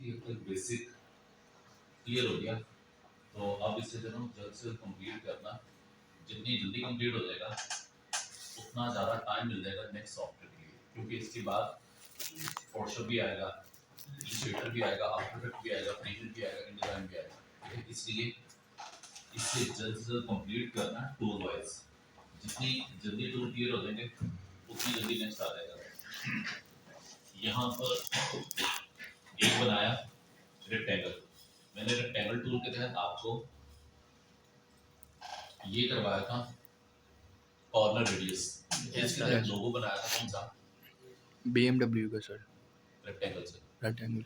काफ़ी हद तक बेसिक क्लियर हो गया। तो अब इसे जो है जल्द से जल्द कंप्लीट करना, जितनी जल्दी कंप्लीट हो जाएगा उतना ज़्यादा टाइम मिल जाएगा नेक्स्ट सॉफ्टवेयर के लिए, क्योंकि इसके बाद फोटोशॉप भी आएगा, इलस्ट्रेटर भी आएगा, आफ्टर इफेक्ट भी आएगा, प्रीव्यू भी आएगा, इंडिज़ाइन भी आएगा। ठीक है, इसलिए इसे जल्द से जल्द कंप्लीट करना टूल वाइज। जितनी जल्दी टूल क्लियर हो जाएंगे उतनी जल्दी नेक्स्ट आ जाएगा। यहाँ पर एक बनाया रेक्टेंगल। मैंने रेक्टेंगल टूल के तहत आपको ये करवाया था कॉर्नर रेडियस। इसके तहत लोगो बनाया था कौन सा? BMW का सर। रेक्टेंगल से। रेक्टेंगल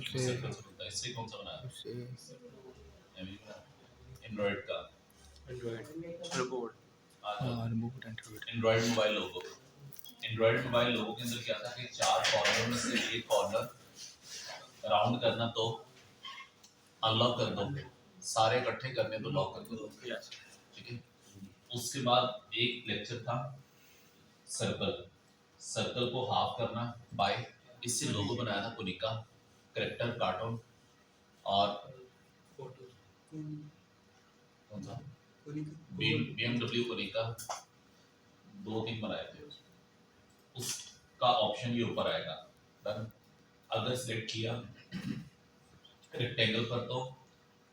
से इससे कौन सा बनाया? इससे एंड्रॉइड का रोबोट एंड्रॉइड मोबाइल लोगो। एंड्रॉइड मोबाइल लोगो के अंदर क्या था कि 4 कॉर्नर में से एक कॉर्नर राउंड करना तो अनलॉक कर दो, सारे इकट्ठे करने तो लॉक कर दो। ठीक है, उसके बाद एक लेक्चर था सर्कल। सर्कल को हाफ करना बाय, इससे लोगो बनाया था कोनिका, करेक्टर, कार्टून और कौन सा BMW कोनिका, 2-3 बनाए थे। उसका ऑप्शन ये ऊपर आएगा। डन। अगर सिलेक्ट किया रेक्टेंगल पर तो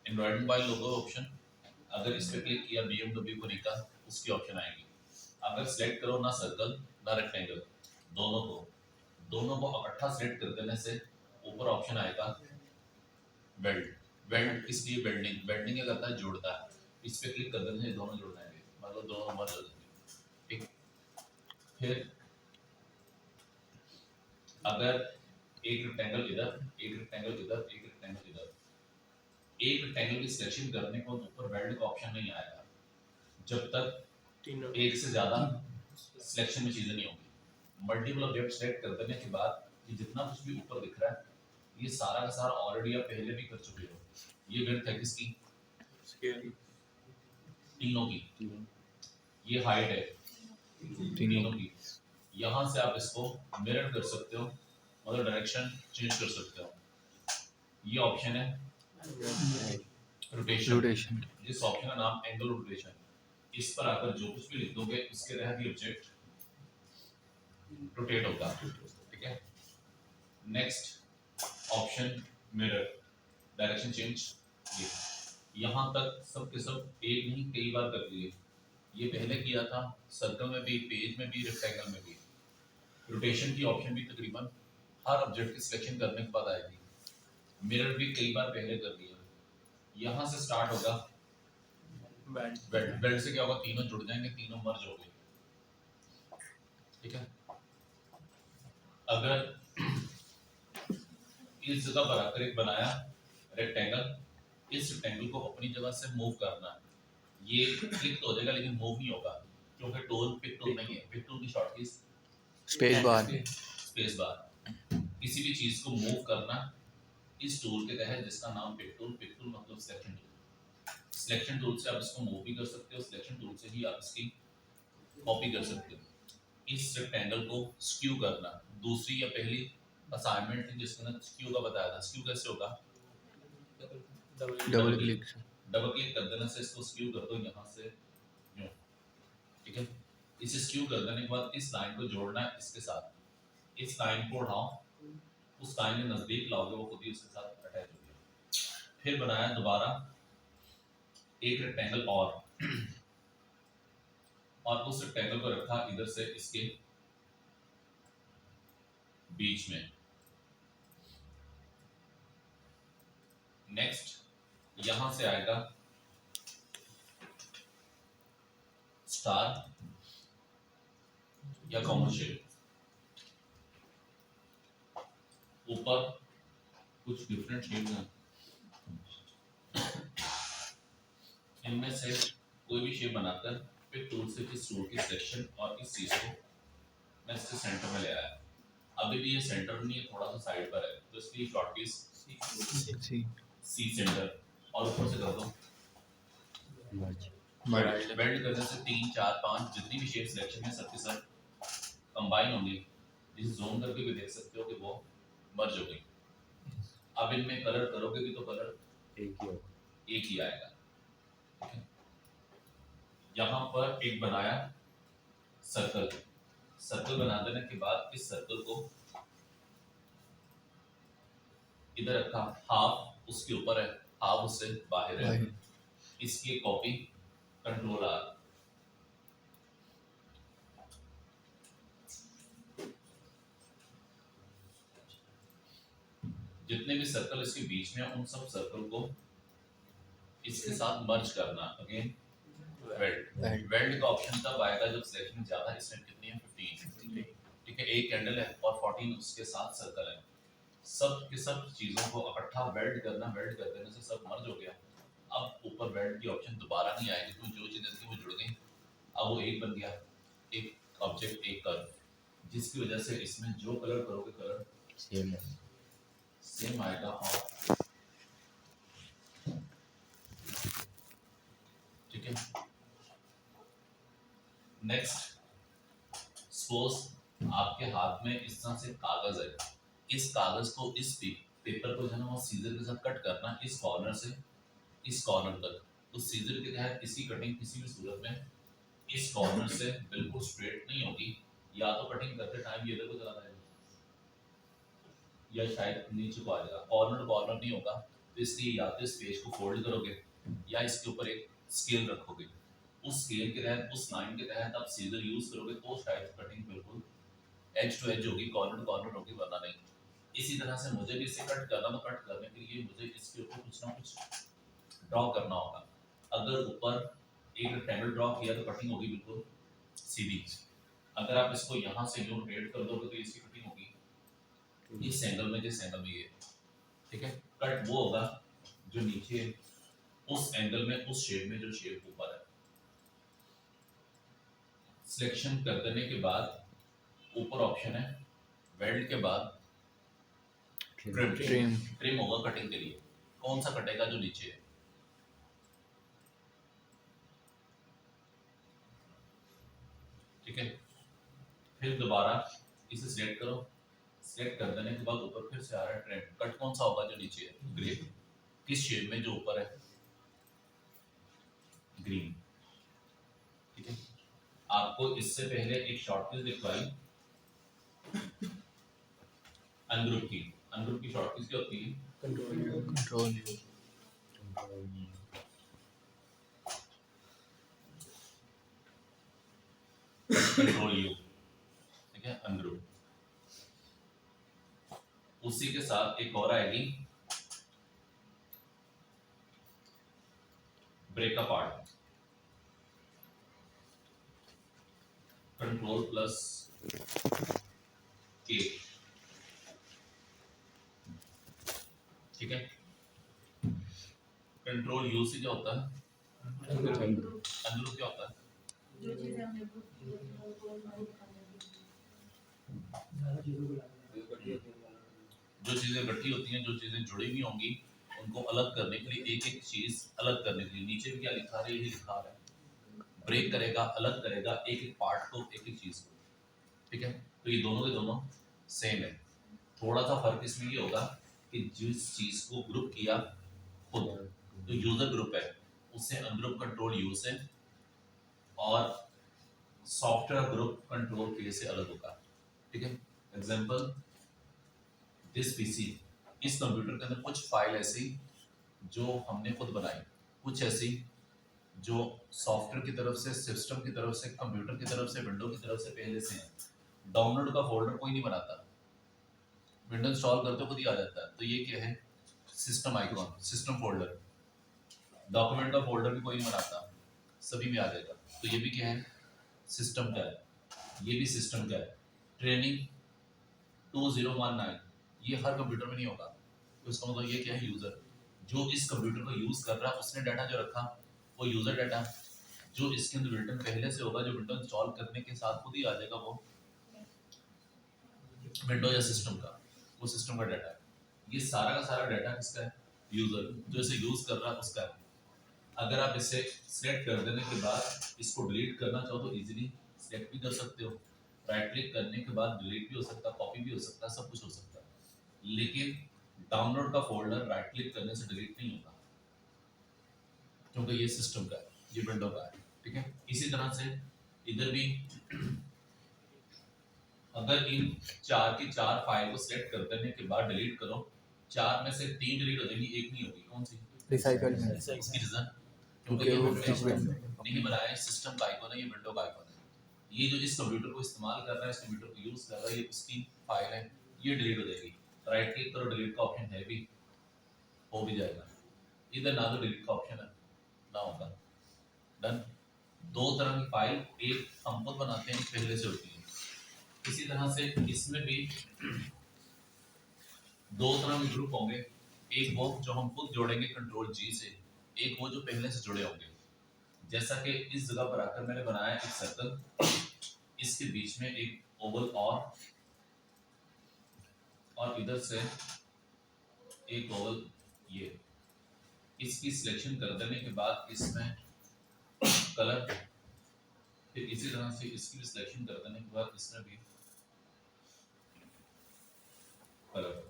एंड्रॉइड मोबाइल लोगो ऑप्शन, अगर इस पर क्लिक किया BMW कोनिका उसकी ऑप्शन आएगी। अगर सिलेक्ट करो ना सर्कल ना रेक्टेंगल, दोनों को इकट्ठा सिलेक्ट कर देने से ऊपर ऑप्शन आएगा वेल्ड। वेल्ड इसलिए वेल्डिंग क्या करता है, जोड़ता है। इस पे क्लिक कर देने से दोनों जुड़ जाएंगे, मतलब दोनों मर्ज हो जाएंगे। ठीक, फिर अगर एक रेक्टेंगल इधर, एक रेक्टेंगल इधर, एक रेक्टेंगल इधर, एक रेक्टेंगल की सिलेक्शन करने को ऊपर वेल्ड का ऑप्शन नहीं आएगा जब तक एक से ज्यादा सिलेक्शन में चीजें नहीं होंगी। मल्टीपल ऑब्जेक्ट सेलेक्ट कर देने के बाद ये जितना कुछ भी ऊपर दिख रहा है ये सारा का सारा ऑलरेडी आप पहले भी कर चुके हो। ये विड्थ है किसकी? तीनों की। ये हाइट है तीनों की। यहाँ से आप इसको मिरर कर सकते हो, मतलब डायरेक्शन चेंज कर सकते हो। ये ऑप्शन है रोटेशन। जिस ऑप्शन का नाम एंगल रोटेशन, इस पर आकर जो कुछ भी लिख दोगे उसके तहत ये ऑब्जेक्ट रोटेट होगा। ठीक है, next option mirror, direction change. ये यहाँ तक सब के सब एक नहीं कई बार कर लिए। ये पहले किया था सर्कल में भी, पेज में भी, रेक्टेंगल में भी। रोटेशन की ऑप्शन भी तकरीबन हर ऑब्जेक्ट की सिलेक्शन करने के बाद आएगी। मिरर भी कई बार पहले कर लिया। यहाँ से स्टार्ट होगा बेल्ट से क्या होगा, तीनों जुड़ जाएंगे, तीनों मर्ज हो गए। ठीक है, अगर इस जगह पर आकर एक बनाया रेक्टेंगल, इस रेक्टेंगल को अपनी जगह से मूव करना है। ये क्लिक तो हो जाएगा लेकिन मूव नहीं होगा क्योंकि टूल पिक टूल नहीं है। पिक टूल की शॉर्ट की स्पेस बार। किसी भी चीज को मूव करना इस टूल के तहत जिसका नाम पिक टूल मतलब सिलेक्शन टूल। सिलेक्शन टूल से आप इसको मूव भी कर सकते हो, सिलेक्शन टूल से ही आप इसकी कॉपी कर सकते हो। इस रेक्टेंगल को स्क्यू करना दूसरी या पहली असाइनमेंट थी जिसके अंदर स्क्यू का बताया था। स्क्यू कैसे होगा? डबल क्लिक कर देने से इसको स्क्यू कर दो यहाँ से यूं। ठीक है, इसे स्क्यू कर देने के बाद इस लाइन को जोड़ना है इसके साथ। इस लाइन को उठाओ, उस लाइन के नजदीक लाओगे, वो खुद ही उसके साथ अटैच हो गया। फिर बनाया दोबारा एक रेक्टेंगल और उस रेक्टेंगल को रखा इधर से इसके बीच में। नेक्स्ट यहां से आएगा स्टार या कॉमर्शियल। ऊपर कुछ डिफरेंट शेप हैं, इनमें से कोई भी शेप बनाकर पिक टूल से इस टूल की सिलेक्शन और इस चीज को मैं इसके सेंटर में ले आया। अभी भी ये सेंटर नहीं है, थोड़ा सा साइड पर है, तो इसलिए शॉर्ट कीज सी सेंटर और ऊपर से कर दो बेल्ट करने से 3 4 5 जितनी भी शेप सिलेक्शन है सबके सब कंबाइन होंगे। इस जोन करके भी देख सकते हो कि वो मर्ज हो गई। अब इनमें कलर करोगे भी तो कलर एक ही होगा। एक ही आएगा। ठीक है, यहाँ पर एक बनाया सर्कल, सर्कल बना देने के बाद इस सर्कल को इधर रखा, हाफ उसके ऊपर है, हाफ उससे बाहर है, इसकी कॉपी कंट्रोल आर। जितने भी सर्कल इसके बीच में है, उन सब सर्कल को इसके साथ मर्ज करना। अगेन वेल्ड, वेल्ड का ऑप्शन तब आएगा जब सिलेक्शन ज्यादा, इसमें कितनी है 15। ठीक है, एक कैंडल है और 14 उसके साथ सर्कल है, सब के सब चीजों को इकट्ठा वेल्ड करना, वेल्ड कर देने से सब मर्ज हो गया। अब ऊपर वेल्ड की ऑप्शन दोबारा नहीं आएगी, क्योंकि जो चीजें थी वो जुड़ गई, अब वो एक बन गया, एक ऑब्जेक्ट एक कर्व, जिसकी वजह से इसमें जो कलर करोगे कलर सेम है। सेम आएगा। और ठीक है, नेक्स्ट सपोज आपके हाथ में इस तरह से कागज है, इस कागज को इस पेपर को जो है ना वो सीजर के साथ कट करना, इस कॉर्नर से इस कॉर्नर तक। तो सीजर के तहत इसकी कटिंग किसी भी सूरत में इस कॉर्नर से बिल्कुल स्ट्रेट नहीं होगी, या तो कटिंग करते टाइम ये इधर को चला जाएगा या शायद नीचे को आ जाएगा, कॉर्नर कॉर्नर नहीं होगा। तो इसलिए या तो इस पेज को फोल्ड करोगे या इसके ऊपर एक स्केल रखोगे, उस स्केल के तहत उस लाइन के तहत आप सीजर यूज करोगे तो शायद कटिंग बिल्कुल एज टू एज होगी, कॉर्नर कॉर्नर होगी, वरना नहीं। इसी तरह से मुझे भी इसे कट करना, तो कट करने के लिए मुझे इसके ऊपर कुछ ना कुछ ड्रॉ करना होगा। अगर ऊपर एक रेक्टेंगल ड्रॉ किया तो कटिंग होगी बिल्कुल सीधी। अगर आप इसको यहाँ से यूं रोटेट कर दोगे तो इसकी कटिंग होगी इस एंगल में, जिस एंगल में ये। ठीक है, कट वो होगा जो नीचे उस एंगल में, उस शेप में जो शेप ऊपर है। सिलेक्शन कर देने के बाद ऊपर ऑप्शन है वेल्ड के बाद ट्रिम, ट्रिम होगा कटिंग के लिए। कौन सा कटेगा? जो नीचे है। ठीक है, फिर दोबारा इसे सिलेक्ट करो, सिलेक्ट कर देने के बाद ऊपर फिर से आ रहा है ट्रिम, कट कौन सा होगा? जो नीचे है, ग्रे। किस शेप में? जो ऊपर है, ग्रीन। ठीक है, आपको इससे पहले एक शॉर्टकट दिखवाई अनग्रुप की। अनग्रुप की शॉर्टकट क्या होती है? Control control you. ठीक है, अनग्रुप। उसी के साथ एक और आएगी ब्रेक अपार्ट, कंट्रोल प्लस के। ठीक है, कंट्रोल यू से क्या होता है? अनग्रुप क्या होता है? जो चीजें हमने ग्रुप की होती हैं उनको ग्रुप करने के लिए, जो चीजें इकट्ठी होती हैं, जो चीजें जुड़ी हुई होंगी, उनको अलग करने के लिए, एक एक चीज अलग करने के लिए। नीचे भी क्या लिखा है? ये लिखा है ब्रेक करेगा, अलग करेगा एक एक पार्ट को, एक एक चीज को। ठीक है, तो ये दोनों के दोनों सेम है। थोड़ा सा फर्क इसमें ये होगा कि जिस चीज को ग्रुप किया खुद, तो यूजर ग्रुप है, उससे अनग्रुप कंट्रोल यू से, और सॉफ्टवेयर ग्रुप कंट्रोल के से अलग होगा। ठीक है, एग्जांपल दिस पीसी, इस कंप्यूटर के अंदर कुछ फाइल ऐसी जो हमने खुद बनाई, कुछ ऐसी जो सॉफ्टवेयर की तरफ से, सिस्टम की तरफ से, कंप्यूटर की तरफ से, विंडो की तरफ से पहले से है। डाउनलोड का फोल्डर कोई नहीं बनाता, विंडो इंस्टॉल करते खुद ही आ जाता है। तो ये क्या है? System icon, system folder. Document का फोल्डर भी कोई नहीं बनाता, सभी में आ जाएगा। तो ये भी क्या है? सिस्टम का है। ये भी सिस्टम का है। ट्रेनिंग 2019, ये हर कंप्यूटर में नहीं होगा। तो इसका मतलब ये क्या है? यूजर जो इस कंप्यूटर को यूज कर रहा है, उसने डाटा जो रखा वो यूजर डाटा, जो इसके अंदर बिल्ट इन पहले से होगा, जो विंडो इंस्टॉल करने के साथ खुद ही आ जाएगा, वो विंडो या सिस्टम का, वो सिस्टम का डाटा है। ये सारा का सारा डाटा किसका है? यूजर, जो इसे यूज कर रहा है उसका है। अगर आप इसे सिलेक्ट कर देने के बाद इसको डिलीट करना चाहो तो इजीली सिलेक्ट भी कर सकते हो। राइट क्लिक करने के बाद डिलीट भी हो सकता है, कॉपी भी हो सकता है, सब कुछ हो सकता है। लेकिन डाउनलोड का फोल्डर राइट क्लिक करने से डिलीट नहीं होगा, क्योंकि ये सिस्टम का है, ये विंडो का है, ठीक है। इसी तरह से इधर भी अगर इन 4 की 4 फाइल को सेलेक्ट कर देने के बाद डिलीट करो, 4 में से 3 डिलीट हो जाएंगी, एक नहीं होगी। कौन सी? रिसाइकल में इसकी रीजन क्योंकि क्योंकि ये वो हमने विंडो नहीं बनाया है, सिस्टम का आइकॉन है, ये विंडो का आइकॉन है। ये जो इस कंप्यूटर को इस्तेमाल कर रहा है, इस कंप्यूटर को यूज कर रहा है, ये उसकी फाइल है, ये डिलीट हो जाएगी। राइट क्लिक करो, डिलीट का ऑप्शन है भी, हो भी जाएगा। इधर ना तो डिलीट का ऑप्शन है ना होगा। डन। दो तरह की फाइल, एक हम खुद बनाते हैं, पहले से होती है। इसी तरह से इसमें भी दो तरह के ग्रुप होंगे, एक वो जो हम खुद जोड़ेंगे कंट्रोल जी से, एक वो जो पहले से जुड़े होंगे। जैसा कि इस जगह पर आकर मैंने बनाया एक सर्कल, इसके बीच में एक ओवल और इधर से एक ओवल, ये इसकी सिलेक्शन कर देने के बाद इसमें कलर, फिर इसी तरह से इसकी भी सिलेक्शन कर देने के बाद इसमें भी कलर।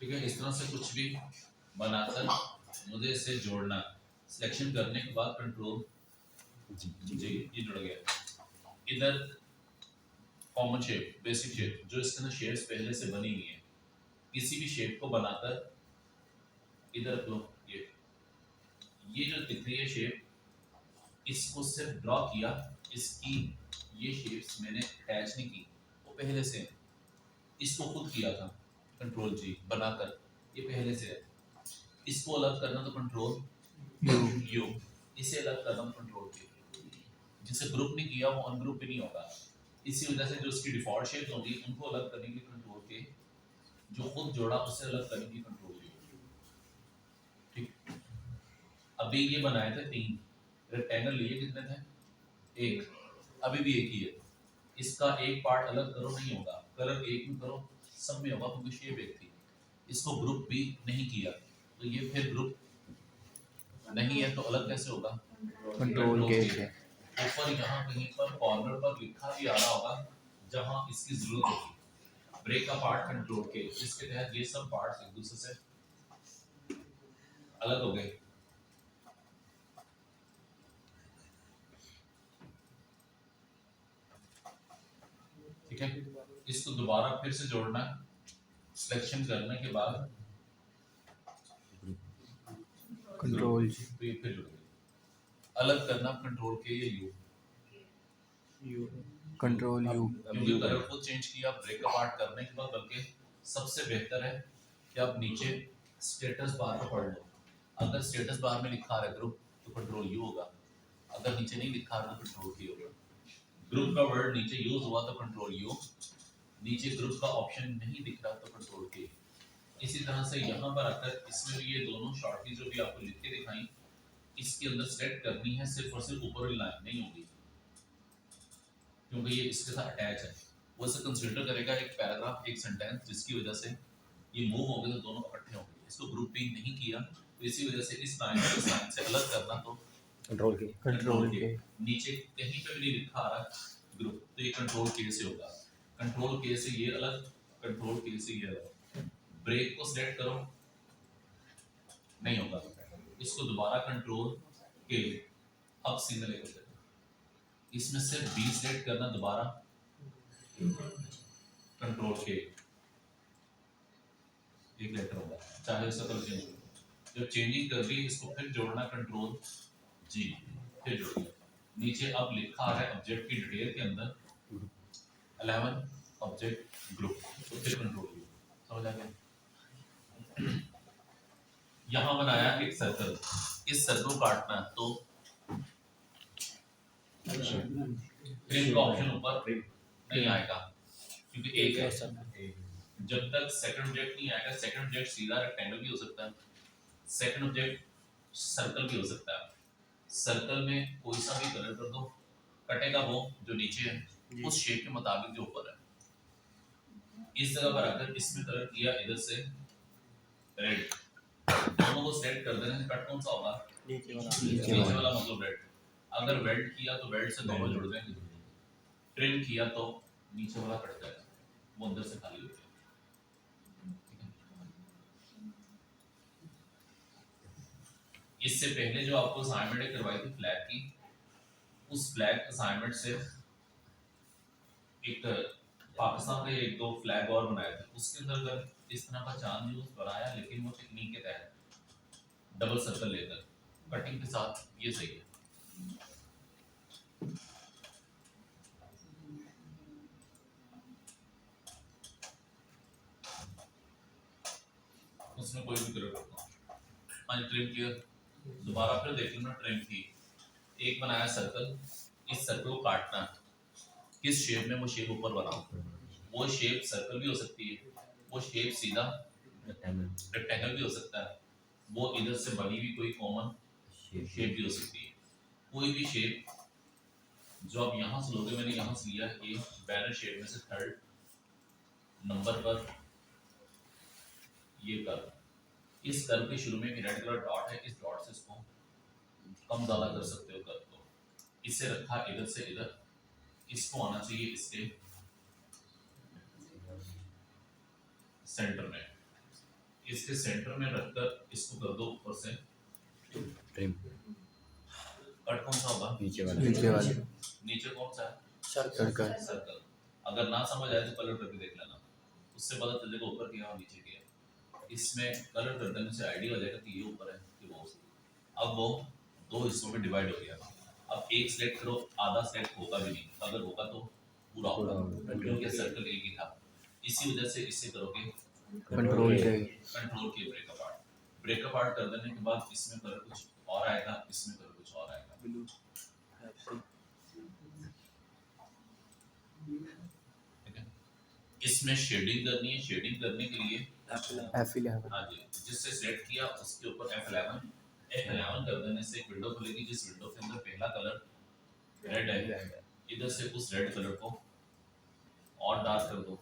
ठीक है, इस तरह से कुछ भी बनाकर मुझे इसे जोड़ना, सिलेक्शन करने के बाद कंट्रोल जी, ये जुड़ गया। इधर कॉमन शेप, बेसिक शेप, जो इसके अंदर शेप्स पहले से बनी हुई है, किसी भी शेप को बनाकर इधर रख लो। ये जो दिख रही है शेप, इसको सिर्फ ड्रॉ किया, इसकी ये शेप्स मैंने अटैच नहीं की, वो पहले से, इसको खुद किया था कंट्रोल जी बनाकर, ये पहले से है। इसको अलग करना तो कंट्रोल यू, इसे अलग करना तो कंट्रोल जी। जिसे ग्रुप नहीं किया वो अनग्रुप भी नहीं होगा। इसी वजह से जो उसकी डिफॉल्ट शेप होगी उनको अलग करेंगे कंट्रोल के, जो खुद जोड़ा उससे अलग करेंगे कंट्रोल यू। ठीक, अभी ये बनाए थे 3 रेक्टेंगल, लिए कितने थे? 1, अभी भी एक ही है। इसका एक पार्ट अलग करो, नहीं होगा। कलर एक में करो, सब में होगा, क्योंकि शेप एक थी। इसको ग्रुप भी नहीं किया तो ये फिर ग्रुप नहीं है, तो अलग कैसे होगा? कंट्रोल के से ऊपर यहाँ कहीं पर कॉर्नर पर लिखा भी आ रहा होगा जहां इसकी जरूरत होगी, ब्रेक का पार्ट कंट्रोल के, इसके तहत ये सब पार्ट्स एक दूसरे से अलग हो गए। ठीक है, इसको दोबारा फिर से जोड़ना, सिलेक्शन करने के बाद कंट्रोल तो ये फिर जुड़ गए। अलग करना कंट्रोल के या यू, कंट्रोल यू क्योंकि कलर को चेंज किया ब्रेक अपार्ट करने के बाद, बल्कि सबसे बेहतर है कि आप नीचे स्टेटस बार को पढ़ लो। अगर स्टेटस बार में लिखा है ग्रुप तो कंट्रोल यू होगा, अगर नीचे नहीं लिखा है तो कंट्रोल के होगा। ग्रुप का वर्ड नीचे यूज हुआ तो कंट्रोल यू, नीचे ग्रुप का ऑप्शन नहीं दिख रहा तो कंट्रोल के। इसी तरह से यहाँ पर आकर इसमें भी ये दोनों शॉर्टकी जो भी आपको लिख के दिखाई, इसके अंदर सेलेक्ट करनी है, सिर्फ और सिर्फ ऊपर वाली लाइन नहीं होगी, क्योंकि ये इसके साथ अटैच है। वो इसे कंसीडर करेगा एक पैराग्राफ, एक सेंटेंस, जिसकी वजह से ये मूव हो गए तो दोनों इकट्ठे होंगे। इसको ग्रुप भी नहीं किया तो इसी वजह से इस लाइन को इस लाइन से अलग करना, तो कंट्रोल के नीचे कहीं पे भी नहीं लिखा आ रहा ग्रुप, तो ये कंट्रोल के से होगा। कंट्रोल के से ये अलग, कंट्रोल के से ये अलग। ब्रेक को सिलेक्ट करो, नहीं होगा। इसको दोबारा कंट्रोल के, अब सिंगल एक, इसमें सिर्फ बी सिलेक्ट करना, दोबारा कंट्रोल के, एक लेटर होगा, चाहे उसका कलर चेंज हो। जब चेंजिंग कर दी इसको फिर जोड़ना कंट्रोल जी, फिर जोड़ दिया। नीचे अब लिखा है ऑब्जेक्ट की डिटेल के अंदर 11 ऑब्जेक्ट ग्रुप, तो फिर कंट्रोल यू। समझ आ गया? यहाँ बनाया एक सर्कल, इस सर्कल को काटना तो ट्रिम का ऑप्शन ऊपर नहीं आएगा, क्योंकि एक है। जब तक सेकंड ऑब्जेक्ट नहीं आएगा, सेकंड ऑब्जेक्ट सीधा रेक्टेंगल भी हो सकता है, सेकंड ऑब्जेक्ट सर्कल भी हो सकता है। सर्कल में कोई सा भी कलर कर दो, कटेगा वो जो नीचे है उस शेप के मुताबिक जो ऊपर है। इस जगह पर आकर इसमें कलर किया, इधर से रेड, दोनों को सेट कर देने से कट कौन सा होगा? नीचे वाला मतलब रेड। अगर वेल्ड किया तो वेल्ड से दोनों जुड़ जाएंगे, ट्रिम किया तो नीचे वाला कट जाएगा, वो अंदर से खाली हो जाएगा। इससे पहले जो आपको असाइनमेंट करवाई थी फ्लैग की, उस फ्लैग असाइनमेंट से एक पाकिस्तान के एक दो फ्लैग और बनाए थे, उसके अंदर अगर इस तरह का चांद यूज बनाया, लेकिन वो टेक्निक के तहत डबल सर्कल लेकर कटिंग के साथ, ये सही है। उसमें कोई भी कलर करता हूँ, मैंने ट्रिम किया, दोबारा फिर देख लेना ट्रिम की, एक बनाया सर्कल, इस सर्कल को काटना, किस शेप में वो शेप ऊपर बनाओ, वो शेप सर्कल भी हो सकती है, वो शेप सीधा रेक्टेंगल भी हो सकता है, वो इधर से बनी हुई कोई कॉमन शेप भी हो सकती है, कोई भी शेप जो आप यहाँ से लोगे, मैंने यहाँ से लिया ये बैनर शेप में से थर्ड नंबर पर ये कर्व, इस कर्व के शुरू में एक रेड कलर डॉट है, इस डॉट से इसको कम ज्यादा कर सकते हो कर्व को, इससे रखा इधर से इधर, इसको आना चाहिए इसके सेंटर में, इसके सेंटर में रखकर इसको कर दो ऊपर से ट्रिम कट, कौन सा होगा नीचे वाला नीचे कौन सा है सर्कल सर्कल। अगर ना समझ आए तो कलर करके देख लेना, उससे पता चलेगा ऊपर किया और नीचे किया, इसमें कलर कर देने से आइडिया हो जाएगा कि ये ऊपर है कि वो। अब वो दो हिस्सों में डिवाइड हो गया, अब एक सिलेक्ट करो, आधा सिलेक्ट होगा भी नहीं, अगर होगा तो पूरा होगा, क्योंकि सर्कल एक ही था, इसी वजह से इससे करोगे कंट्रोल के ब्रेकअप आर्ट कर देने के बाद इसमें कलर कुछ और आएगा, इसमें कलर कुछ और आएगा, ठीक है। इसमें शेडिंग करनी है, शेडिंग करने के लिए F11 हाँ जी, जिससे सेलेक्ट किया उसके ऊपर F11 कर देने से एक विंडो खुलेगी, जिस विंडो के अंदर पहला कलर रेड है, इधर से उस रेड कलर को और डार्क कर दो,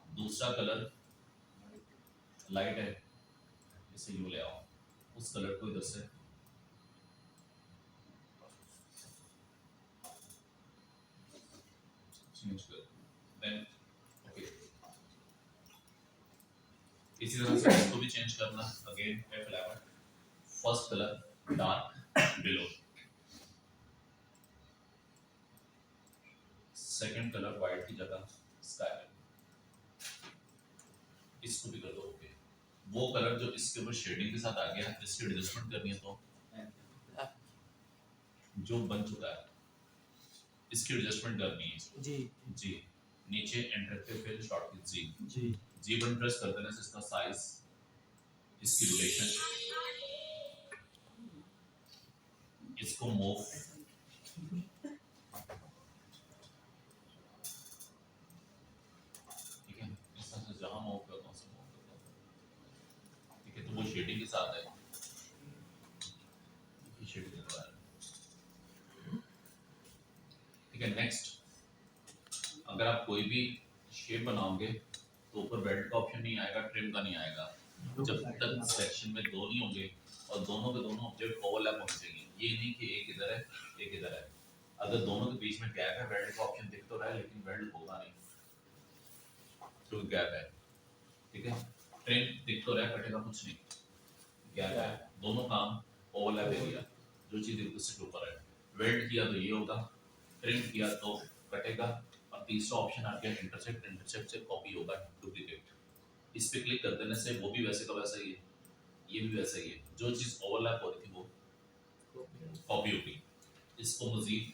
दूसरा कलर लाइट है, इसे यूं ले आओ, उस कलर को इधर से चेंज कर, देन ओके, इसी तरह से इसको भी चेंज करना, again F11, first colour dark below, second colour white की जगह स्काई, इसको भी कर दो ओके। वो कलर जो इसके ऊपर शेडिंग के साथ आ गया, इसकी एडजस्टमेंट करनी है तो जो बन चुका है इसकी एडजस्टमेंट करनी है जी, नीचे इंटरेक्टिव फिल शॉर्ट की जी बटन प्रेस कर देने से इसका साइज, इसकी रोटेशन, इसको मूव, ठीक है, इस तरह से जहां मूव करता हूं सब मूव करता हूं, ठीक है, तो वो शेडिंग के साथ है, ये शेडिंग के साथ है, ठीक है। नेक्स्ट, अगर आप कोई भी शेप बनाओगे तो ऊपर बेल्ट का ऑप्शन नहीं आएगा, ट्रिम का नहीं आएगा, जब तक सेक्शन में दो नहीं होंगे और दोनों के दोनों ऑब्जेक्ट ओवरलैप होने चाहिए, ये नहीं कि एक इधर है एक इधर है, अगर दोनों के बीच में गैप है बेल्ट का ऑप्शन दिख तो रहा है लेकिन बेल्ट होगा नहीं, तो गैप है, ठीक है, ट्रिम दिख तो रहा है, कटेगा कुछ नहीं, गैप है, दोनों काम ओवरलैप एरिया, जो चीज एक दूसरे के ऊपर है, वेल्ड किया तो ये होगा, ट्रिम किया तो कटेगा, और तीसरा ऑप्शन आ गया इंटरसेक्ट, इंटरसेक्ट से कॉपी होगा डुप्लीकेट, इस पे क्लिक कर देने से वो भी वैसे का वैसा ही है, ये भी वैसा ही है, जो चीज ओवरलैप हो रही थी वो कॉपी होगी। इसको मजीद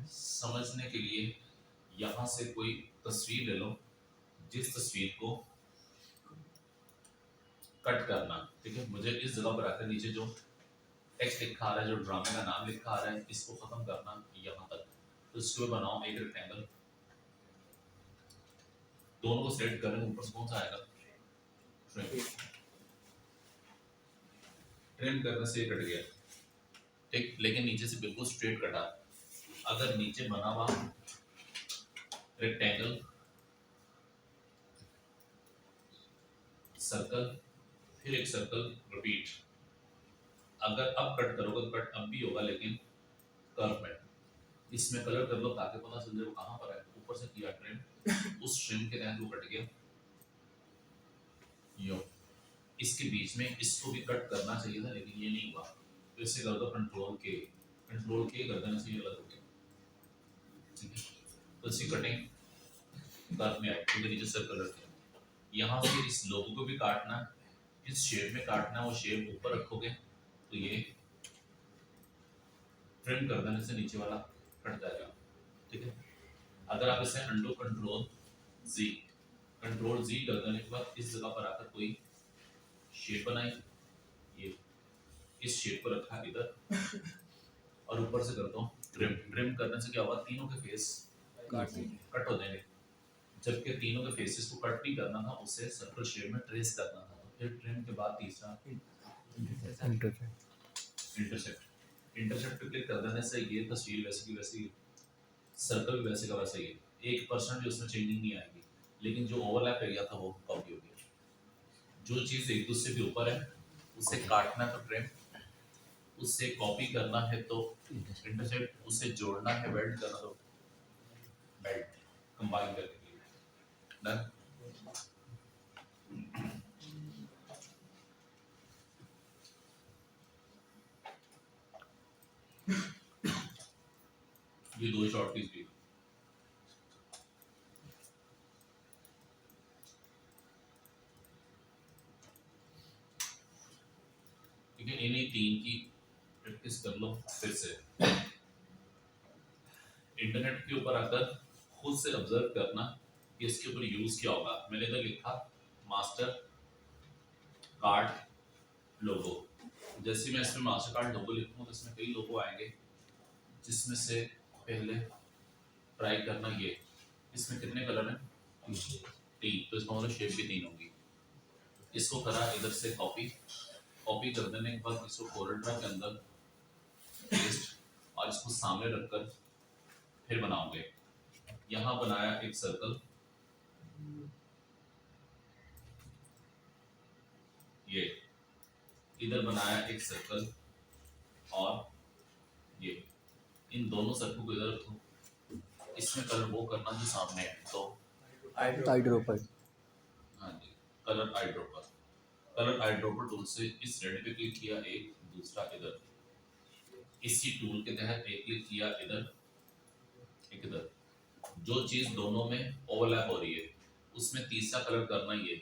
समझने के लिए यहाँ से कोई तस्वीर ले लो, जिस तस्वीर को कट करना, ठीक है, मुझे इस जगह पर आकर नीचे जो टेक्स्ट लिखा आ रहा है, जो ड्रामे का नाम लिखा आ रहा है, इसको खत्म करना यहाँ तक, तो इसको बनाओ एक रेक्टेंगल, दोनों को सेलेक्ट करें, ऊपर से कौन सा आएगा ट्रिम करने से कट गया, ठीक, लेकिन नीचे से बिल्कुल स्ट्रेट कटा, अगर नीचे बना हुआ रेक्टेंगल, सर्कल, फिर एक सर्कल रिपीट, अगर अब कट करोगे तो कट अब भी होगा, लेकिन कर्व में। इसमें कलर कर लो ताकि पता चल जाए वो कहाँ पर है। ऊपर से किया ट्रिम, उस ट्रिम के तहत वो कट गया यो। इसके बीच में इसको भी कट करना चाहिए था, लेकिन ये नहीं हुआ, तो इससे कर दो कंट्रोल के। कंट्रोल के कर देने से ये अलग हो गया, ठीक है। तो इसकी कटिंग कर्व में आई, क्योंकि नीचे सर्कल रखे। यहाँ से इस लोगो को भी काटना, इस शेप में काटना, वो शेप ऊपर रखोगे तो ये ट्रिम कर देने से नीचे वाला कट जाएगा, ठीक है। अगर आप इसे अंडू कंट्रोल जी कर देने के बाद इस जगह पर आकर कोई शेप बनाई, ये इस शेप को रखा इधर और ऊपर से करता हूँ ट्रिम। ट्रिम करने से क्या होगा, तीनों के फेस कट हो जाएंगे। जबकि तीनों के फेसेस को कट नहीं करना था, उसे सर्कल शेप में ट्रेस करना था। तो फिर ट्रिम के बाद तीसरा इंटरसेक्ट पे क्लिक कर देने से ये तस्वीर वैसे की वैसी, सर्कल वैसे का वैसे ही, 1% भी उसमें चेंजिंग नहीं आएगी, लेकिन जो ओवरलैप एरिया था वो कॉपी हो गया। जो चीज़ एक दूसरे के ऊपर है उसे काटना है तो ट्रिम, उससे कॉपी करना है तो इंटरसेक्ट, उससे जोड़ना है वेल्ड करना तो वेल्ड, कंबाइन करके डन। ये दो शॉर्ट पीस भी ठीक है। इन्हीं तीन की प्रैक्टिस कर लो फिर से। इंटरनेट के ऊपर आकर खुद से ऑब्जर्व करना कि इसके ऊपर यूज क्या होगा। मैंने इधर लिखा मास्टर कार्ड लोगो। जैसे मैं इसमें मास्टर कार्ड लोगो लिखूंगा तो इसमें कई लोगो आएंगे, जिसमें से पहले ट्राई करना ये, इसमें कितने कलर हैं, 3, तो इसका मतलब शेप भी 3 होगी। इसको करा इधर से कॉपी कर देने के बाद इसको कोरेड्रा के अंदर पेस्ट और इसको सामने रखकर फिर बनाओगे। यहाँ बनाया एक सर्कल, ये इधर बनाया एक सर्कल, और ये इन दोनों सर्कल को इधर रखो। इसमें कलर वो करना जो सामने है, तो आई ड्रॉपर। हाँ जी, कलर आई ड्रॉपर टूल से इस रेड पे क्लिक किया, एक दूसरा इधर, इसी टूल के तहत एक क्लिक किया इधर, एक इधर। जो चीज दोनों में ओवरलैप हो रही है उसमें तीसरा कलर करना ही है।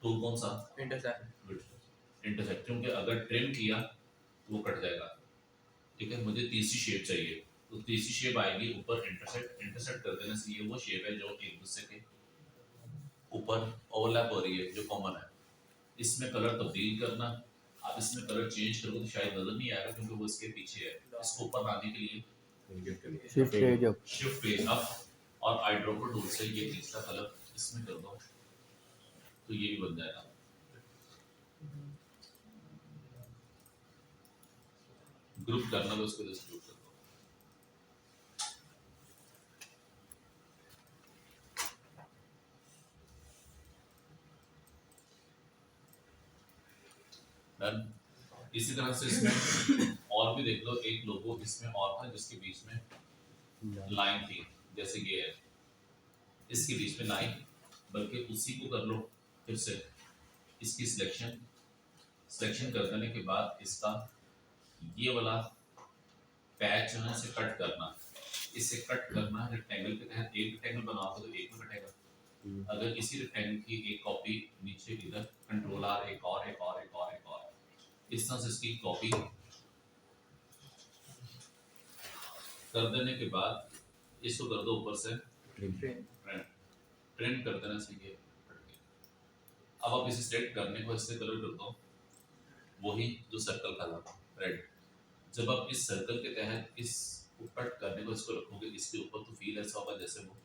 टूल कौन सा, इंटरसेक्ट, क्योंकि अगर ट्रिम किया तो वो कट जाएगा, ठीक है। मुझे तीसरी शेप चाहिए, तो तीसरी शेप आएगी ऊपर इंटरसेक्ट कर देने से ये वो शेप है जो एक दूसरे के ऊपर ओवरलैप हो रही है, जो कॉमन है। इसमें कलर तब्दील करना, आप इसमें कलर चेंज करोगे तो शायद नजर नहीं आएगा क्योंकि वो इसके पीछे है। इसको ऊपर लाने के लिए शिफ्ट पेज अप और आई ड्रॉपर टूल से ये तीसरा कलर इसमें कर दो, तो ये भी बन जाएगा। ग्रुप करना तो उसको जस्ट ग्रुप कर दो। डन। इसी तरह से इसमें और भी देख लो, एक लोगो इसमें और था जिसके बीच में लाइन थी, जैसे ये है, इसके बीच में लाइन, बल्कि उसी को कर लो फिर से। इसकी सिलेक्शन कर देने के बाद इसका ये वाला पैच जो है इसे कट करना, इसे कट करना रेक्टेंगल के तहत। एक रेक्टेंगल बनाओगे तो एक में कटेगा। अगर इसी रेक्टेंगल की एक कॉपी नीचे इधर कंट्रोल आर, एक और इस तरह से इसकी कॉपी कर देने के बाद इसको कर दो ऊपर से ट्रिम कर देने से ये कट गया। अब आप इसे सेलेक्ट करने को इससे कलर कर दो, वही जो सर्कल का था रेड। जब आप इस सर्कल के तहत इस कट करने को इसको रखोगे इसके ऊपर, तो फील ऐसा होगा जैसे वो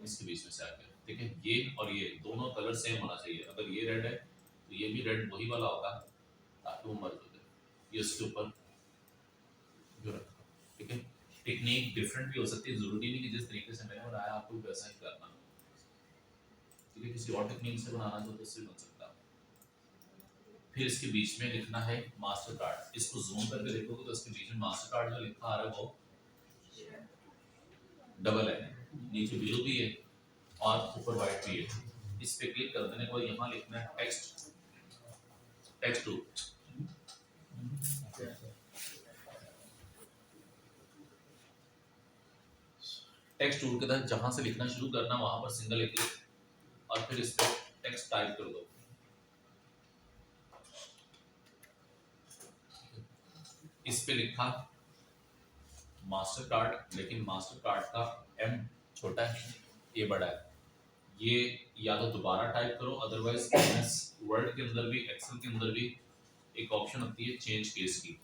इसके बीच में से आ गया, ठीक है। ये और ये दोनों कलर सेम होना चाहिए। अगर ये रेड है तो ये भी रेड वही वाला होगा ताकि वो मर्ज हो जाए। ये उसके ऊपर जो रखा, ठीक है। टेक्निक डिफरेंट भी हो सकती है, जरूरी नहीं कि जिस तरीके से मैंने बनाया आपको वैसा ही करना, ठीक है। किसी और टेक्निक से बनाना तो उससे बन सकता है। फिर इसके बीच में लिखना है मास्टर कार्ड। इसको जूम करके देखोगे तो इसके बीच में मास्टर कार्ड जो लिखा आ रहा है वो डबल है, नीचे ब्लू भी है और ऊपर व्हाइट भी है। इस पे क्लिक कर देने को यहाँ लिखना है टेक्स्ट टू। टेक्स्ट टूल के तहत जहां से लिखना शुरू करना वहां पर सिंगल एक क्लिक और फिर इस पे टेक्स्ट टाइप कर दो। इस पे लिखा मास्टर कार्ड, लेकिन मास्टर कार्ड का एम छोटा है, ए बड़ा है। ये या तो दोबारा टाइप करो, अदरवाइज एमएस वर्ड के अंदर भी एक्सेल के अंदर भी एक ऑप्शन होती है चेंज केस की।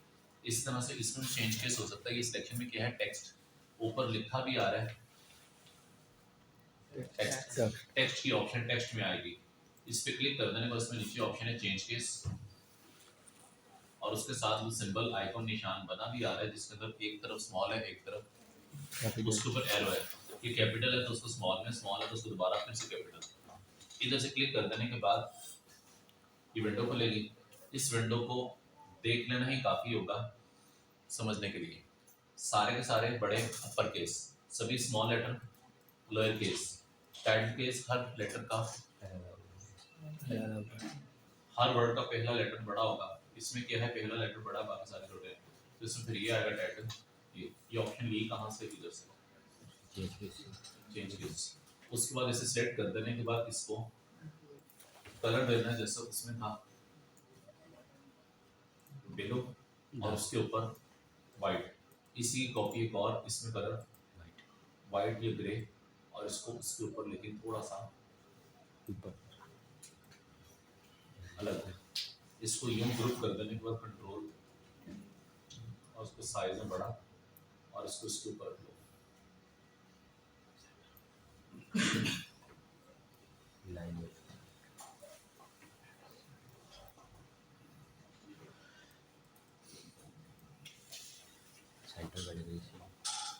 इस तरह से इसमें चेंज केस हो सकता है। ये सिलेक्शन में क्या है, टेक्स्ट ऊपर लिखा भी आ रहा है, टेक्स्ट की ऑप्शन टेक्स्ट में आएगी। इस पे क्लिक कर देने पर इसमें नीचे ऑप्शन है चेंज केस और उसके साथ वो सिंबल आइकॉन निशान बना भी आ रहा है जिसके अंदर एक तरफ स्मॉल है एक तरफ उसके ऊपर एरो है। ये कैपिटल है तो उसको स्मॉल में, स्मॉल है तो उसको दोबारा फिर से कैपिटल। इधर से क्लिक कर देने के बाद ये विंडो खुलेगी। इस विंडो को देख लेना ही काफ़ी होगा समझने के लिए। सारे के सारे बड़े अपर केस, सभी small letter lower case, title case, हर लेटर का हर वर्ड का पहला लेटर बड़ा होगा। इसमें क्या है, पहला लेटर बड़ा बाकी सारे छोटे हैं। तो इसमें फिर ये आएगा टाइटल, ये ऑप्शन ली कहाँ से, इधर से चेंज केस। उसके बाद इसे सेलेक्ट कर देने के बाद इसको कलर देना है जैसा उसमें था ब्लू और उसके ऊपर वाइट। इसी की कॉपी एक और इसमें कलर वाइट या ग्रे और इसको इसके ऊपर लेकिन थोड़ा सा अलग है। इसको यूं ग्रुप कर देने के बाद कंट्रोल और उसको साइज में बड़ा और इसको इसके ऊपर रख लो।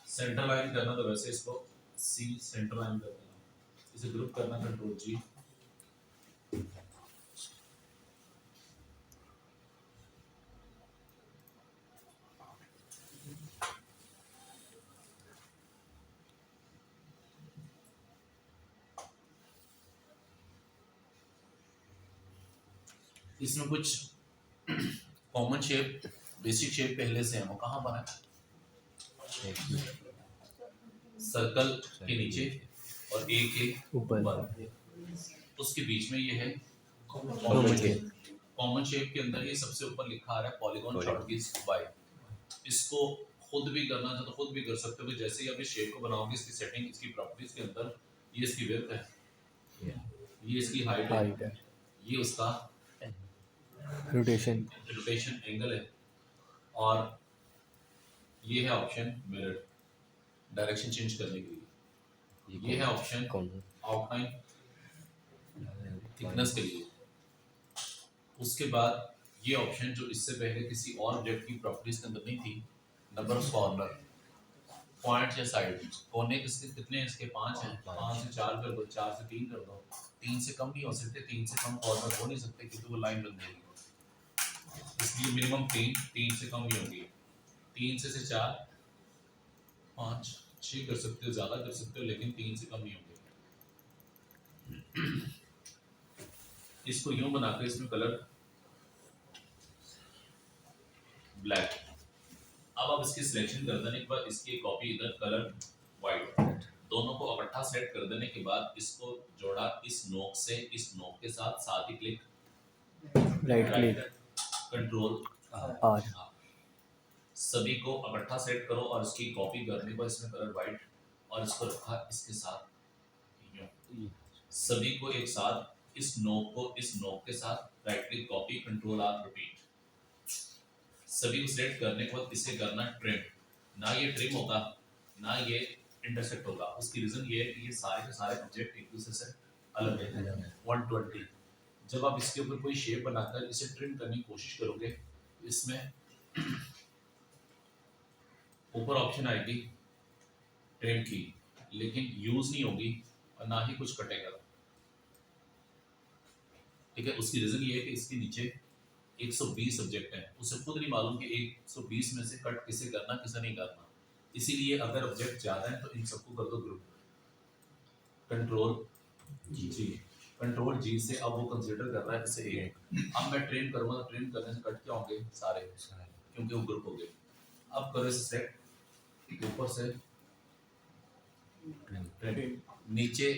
सेंटर लाइन करना तो वैसे इसको सी सेंटर लाइन कर देना। इसे ग्रुप करना कंट्रोल जी। इसमें कुछ कॉमन शेप बेसिक शेप पहले से है, वो कहाँ पर है, सर्कल के नीचे और ए के ऊपर, उसके बीच में ये है कॉमन शेप। कॉमन शेप के अंदर ये सबसे ऊपर लिखा आ रहा है पॉलीगॉन शॉर्टकीज वाई। इसको खुद भी करना चाहो तो खुद भी कर सकते हो कि जैसे ही आप इस शेप को बनाओगे, इसकी सेटिंग, इसकी प्रॉपर्टीज के अंदर ये इसकी विड्थ है, ये इसकी हाइट है, ये उसका रोटेशन एंगल है और ये है ऑप्शन मिरर डायरेक्शन चेंज करने के लिए। ये है ऑप्शन आउटलाइन थिकनेस के लिए। उसके बाद ये ऑप्शन जो इससे पहले किसी और ऑब्जेक्ट की प्रॉपर्टीज के अंदर नहीं थी, नंबर ऑफ कॉर्नर, पॉइंट या साइड, कोने किसके कितने हैं, इसके 5 हैं, 5 से 4 कर दो, 4 से 3 कर दो, 3 से कम नहीं हो सकते, 3 से कम कॉर्नर हो नहीं सकते क्योंकि वो लाइन बन जाएगी। इसलिए मिनिमम 3 से कम नहीं होगी। 3 से 4 5 6 कर सकते हो, ज़्यादा कर सकते हो, लेकिन 3 से कम नहीं होंगे। इसको यूं बनाकर इसमें कलर ब्लैक। अब आप इसकी सिलेक्शन कर देने के बाद इसकी कॉपी इधर कलर वाइट, दोनों को इकट्ठा सेट कर देने के बाद इसको जोड़ा इस नोक से इस नोक के साथ ही click right click control R, सभी को इकट्ठा सेट करो और इसकी कॉपी करने के बाद इसमें कलर वाइट और इसको रखा इसके साथ, सभी को एक साथ इस नोक को इस नोक के साथ right click copy control R repeat. सभी को सिलेक्ट करने के बाद इसे करना ट्रिम। ना ये ट्रिम होगा ना ये इंटरसेक्ट होगा। उसकी रीजन ये है कि ये सारे के सारे ऑब्जेक्ट एक दूसरे से अलग है। 120 जब आप इसके ऊपर कोई शेप बनाकर इसे ट्रिम करने की कोशिश करोगे, इसमें ऊपर ऑप्शन आएगी ट्रिम की, लेकिन यूज नहीं होगी और ना ही कुछ कटेगा। ठीक है, उसकी रीजन ये है कि इसके नीचे 120 सब्जेक्ट हैं, उसे खुद नहीं मालूम कि 120 में से कट किसे करना किसे नहीं करना। इसीलिए अगर ऑब्जेक्ट ज़्यादा है तो इन सबको कर दो ग्रुप, कंट्रोल जी, कंट्रोल जी से अब वो कंसीडर कर रहा है इसे एक। अब मैं ट्रेन करूँगा तो ट्रेन करने से कट क्या होंगे सारे, क्योंकि वो ग्रुप हो गए। अब करो इसे सेट, ऊपर से ट्रेन, नीचे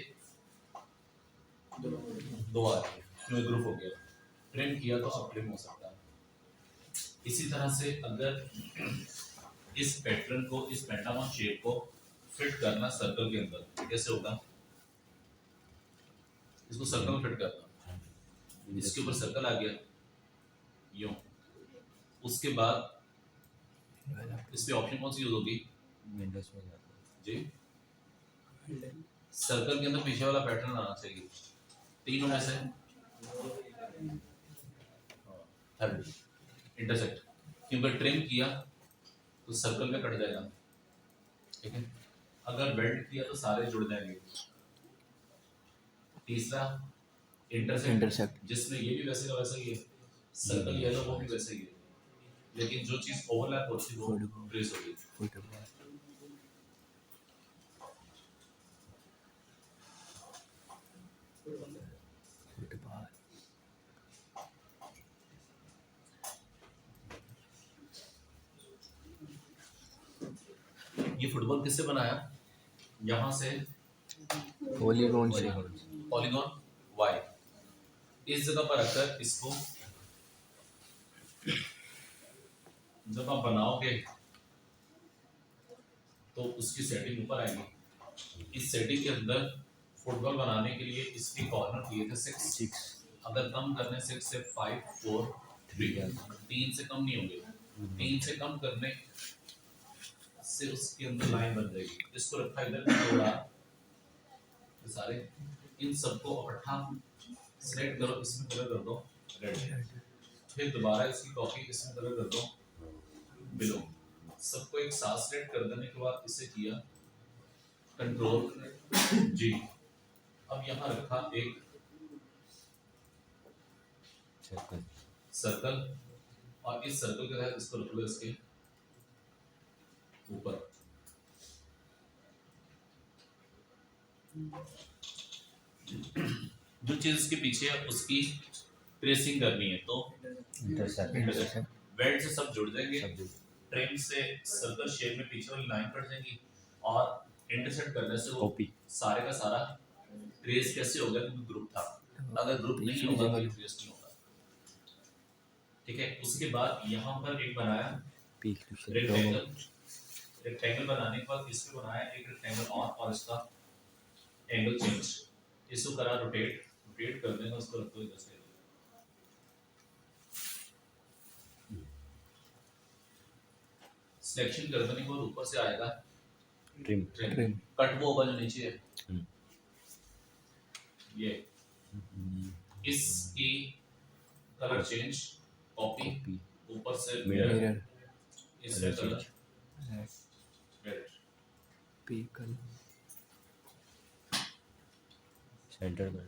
दो आ रहे हैं, ग्रुप हो गया। ट्रेन किया तो अब ट्रेन हो सकता है। इसी तरह से अगर इस पैटर्न को, इस पेंटागन शेप को फिट करना सर्कल के अंदर, कैसे होगा? इसको सर्कल में फिट करना, इसके ऊपर सर्कल आ गया यूं। उसके बाद इस पे ऑप्शन कौन सी यूज होगी? विंडोज में जाता है जी, सर्कल के अंदर पीछे वाला पैटर्न आना चाहिए तीनों में से। थर्ड इंटरसेक्ट, क्योंकि ट्रिम किया तो सर्कल में कट जाएगा, ठीक है। अगर बेल्ट किया तो सारे जुड़ जाएंगे। तीसरा इंटरसेक्ट, जिसमें ये भी वैसे का वैसा ही है, सर्कल येलो वो भी वैसे ही है, लेकिन जो चीज ओवरलैप होती है वो ट्रेस होगी। ये फुटबॉल किससे बनाया? यहाँ से पॉलीगॉन से पॉलीगॉन वाई, इस जगह पर रखकर इसको जब आप बनाओगे तो उसकी सेटिंग ऊपर आएगी। इस सेटिंग के अंदर फुटबॉल बनाने के लिए इसके कॉर्नर दिए थे 6, अगर कम करने 6 से 5 4 3, 3 से कम नहीं होंगे, 3 से कम करने से उसके अंदर लाइन बन जाएगी। इसको रखा इधर जोड़ा, ये सारे इन सबको इकट्ठा सेलेक्ट करो, इसमें कलर कर दो रेड, फिर दोबारा इसकी कॉपी इसमें कलर कर दो ब्लू। सबको एक साथ सेलेक्ट कर देने के बाद इसे किया कंट्रोल जी। अब यहाँ रखा एक सर्कल और इस सर्कल के तहत इसको रख लो इसके ऊपर। जो चीज इसके पीछे है उसकी ट्रेसिंग करनी है तो इंटरसेक्ट वेल्ड से सब जुड़ जाएंगे, ट्रेन से सर्कल शेप में पीछे वाली लाइन कट जाएगी और इंटरसेक्ट करने से वो कॉपी सारे का सारा ट्रेस कैसे होगा? क्योंकि ग्रुप था, अगर ग्रुप नहीं होगा तो ट्रेस नहीं होगा, ठीक है। उसके बाद यहाँ पर एक बनाया रेक्टेंगल, रेक्टेंगल बनाने के बाद इसको बनाया एक रेक्टेंगल और इसका एंगल चेंज, इसको करा रोटेट, रोटेट कर देना, उसको रखो इधर से। सिलेक्शन कर देने के बाद ऊपर से आएगा ट्रिम कट, वो होगा जो नीचे है ये, इसकी कलर चेंज, कॉपी, ऊपर से मिरर इसका colour red, P colour centre में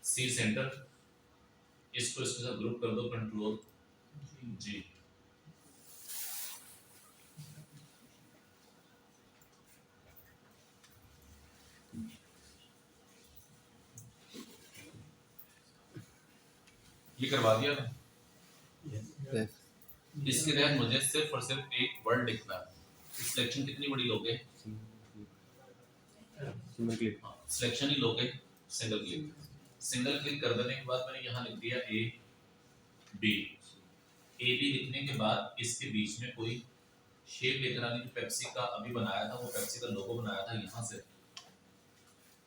सी सेंटर, इसको इसके साथ ग्रुप कर दो कंट्रोल जी। ये करवा दिया ना? इसके तहत मुझे सिर्फ और सिर्फ एक वर्ड लिखना है। सिलेक्शन कितनी बड़ी लोगे? सिंगल क्लिक, सिलेक्शन ही लोगे सिंगल क्लिक। सिंगल क्लिक कर देने के बाद मैंने यहाँ लिख दिया ए बी। ए बी लिखने के बाद इसके बीच में कोई शेप लेकर आनी, जो पेप्सी का अभी बनाया था वो पेप्सी का लोगो बनाया था, यहाँ से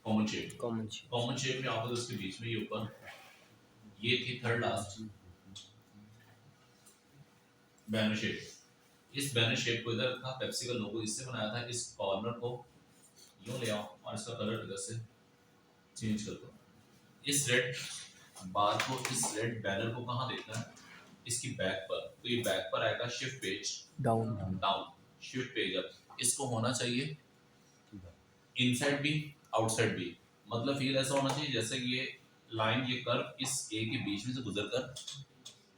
कॉमन शेप में आता, उसके बीच में ये ऊपर ये थी थर्ड लास्ट बैनर शेप। इस बैनर शेप को इधर रखा, पेप्सी का लोगो इससे बनाया था, इस कॉर्नर को यूं ले आओ और इसका कलर इधर से चेंज कर दो। इस रेड बार को, इस रेड बैनर को कहाँ देखना है? इसकी बैक पर, तो ये बैक पर आएगा shift page down shift page. अब इसको होना चाहिए इनसाइड भी आउटसाइड भी, मतलब फील ऐसा होना चाहिए जैसे कि ये लाइन ये कर्व इस ए के बीच में से गुजर कर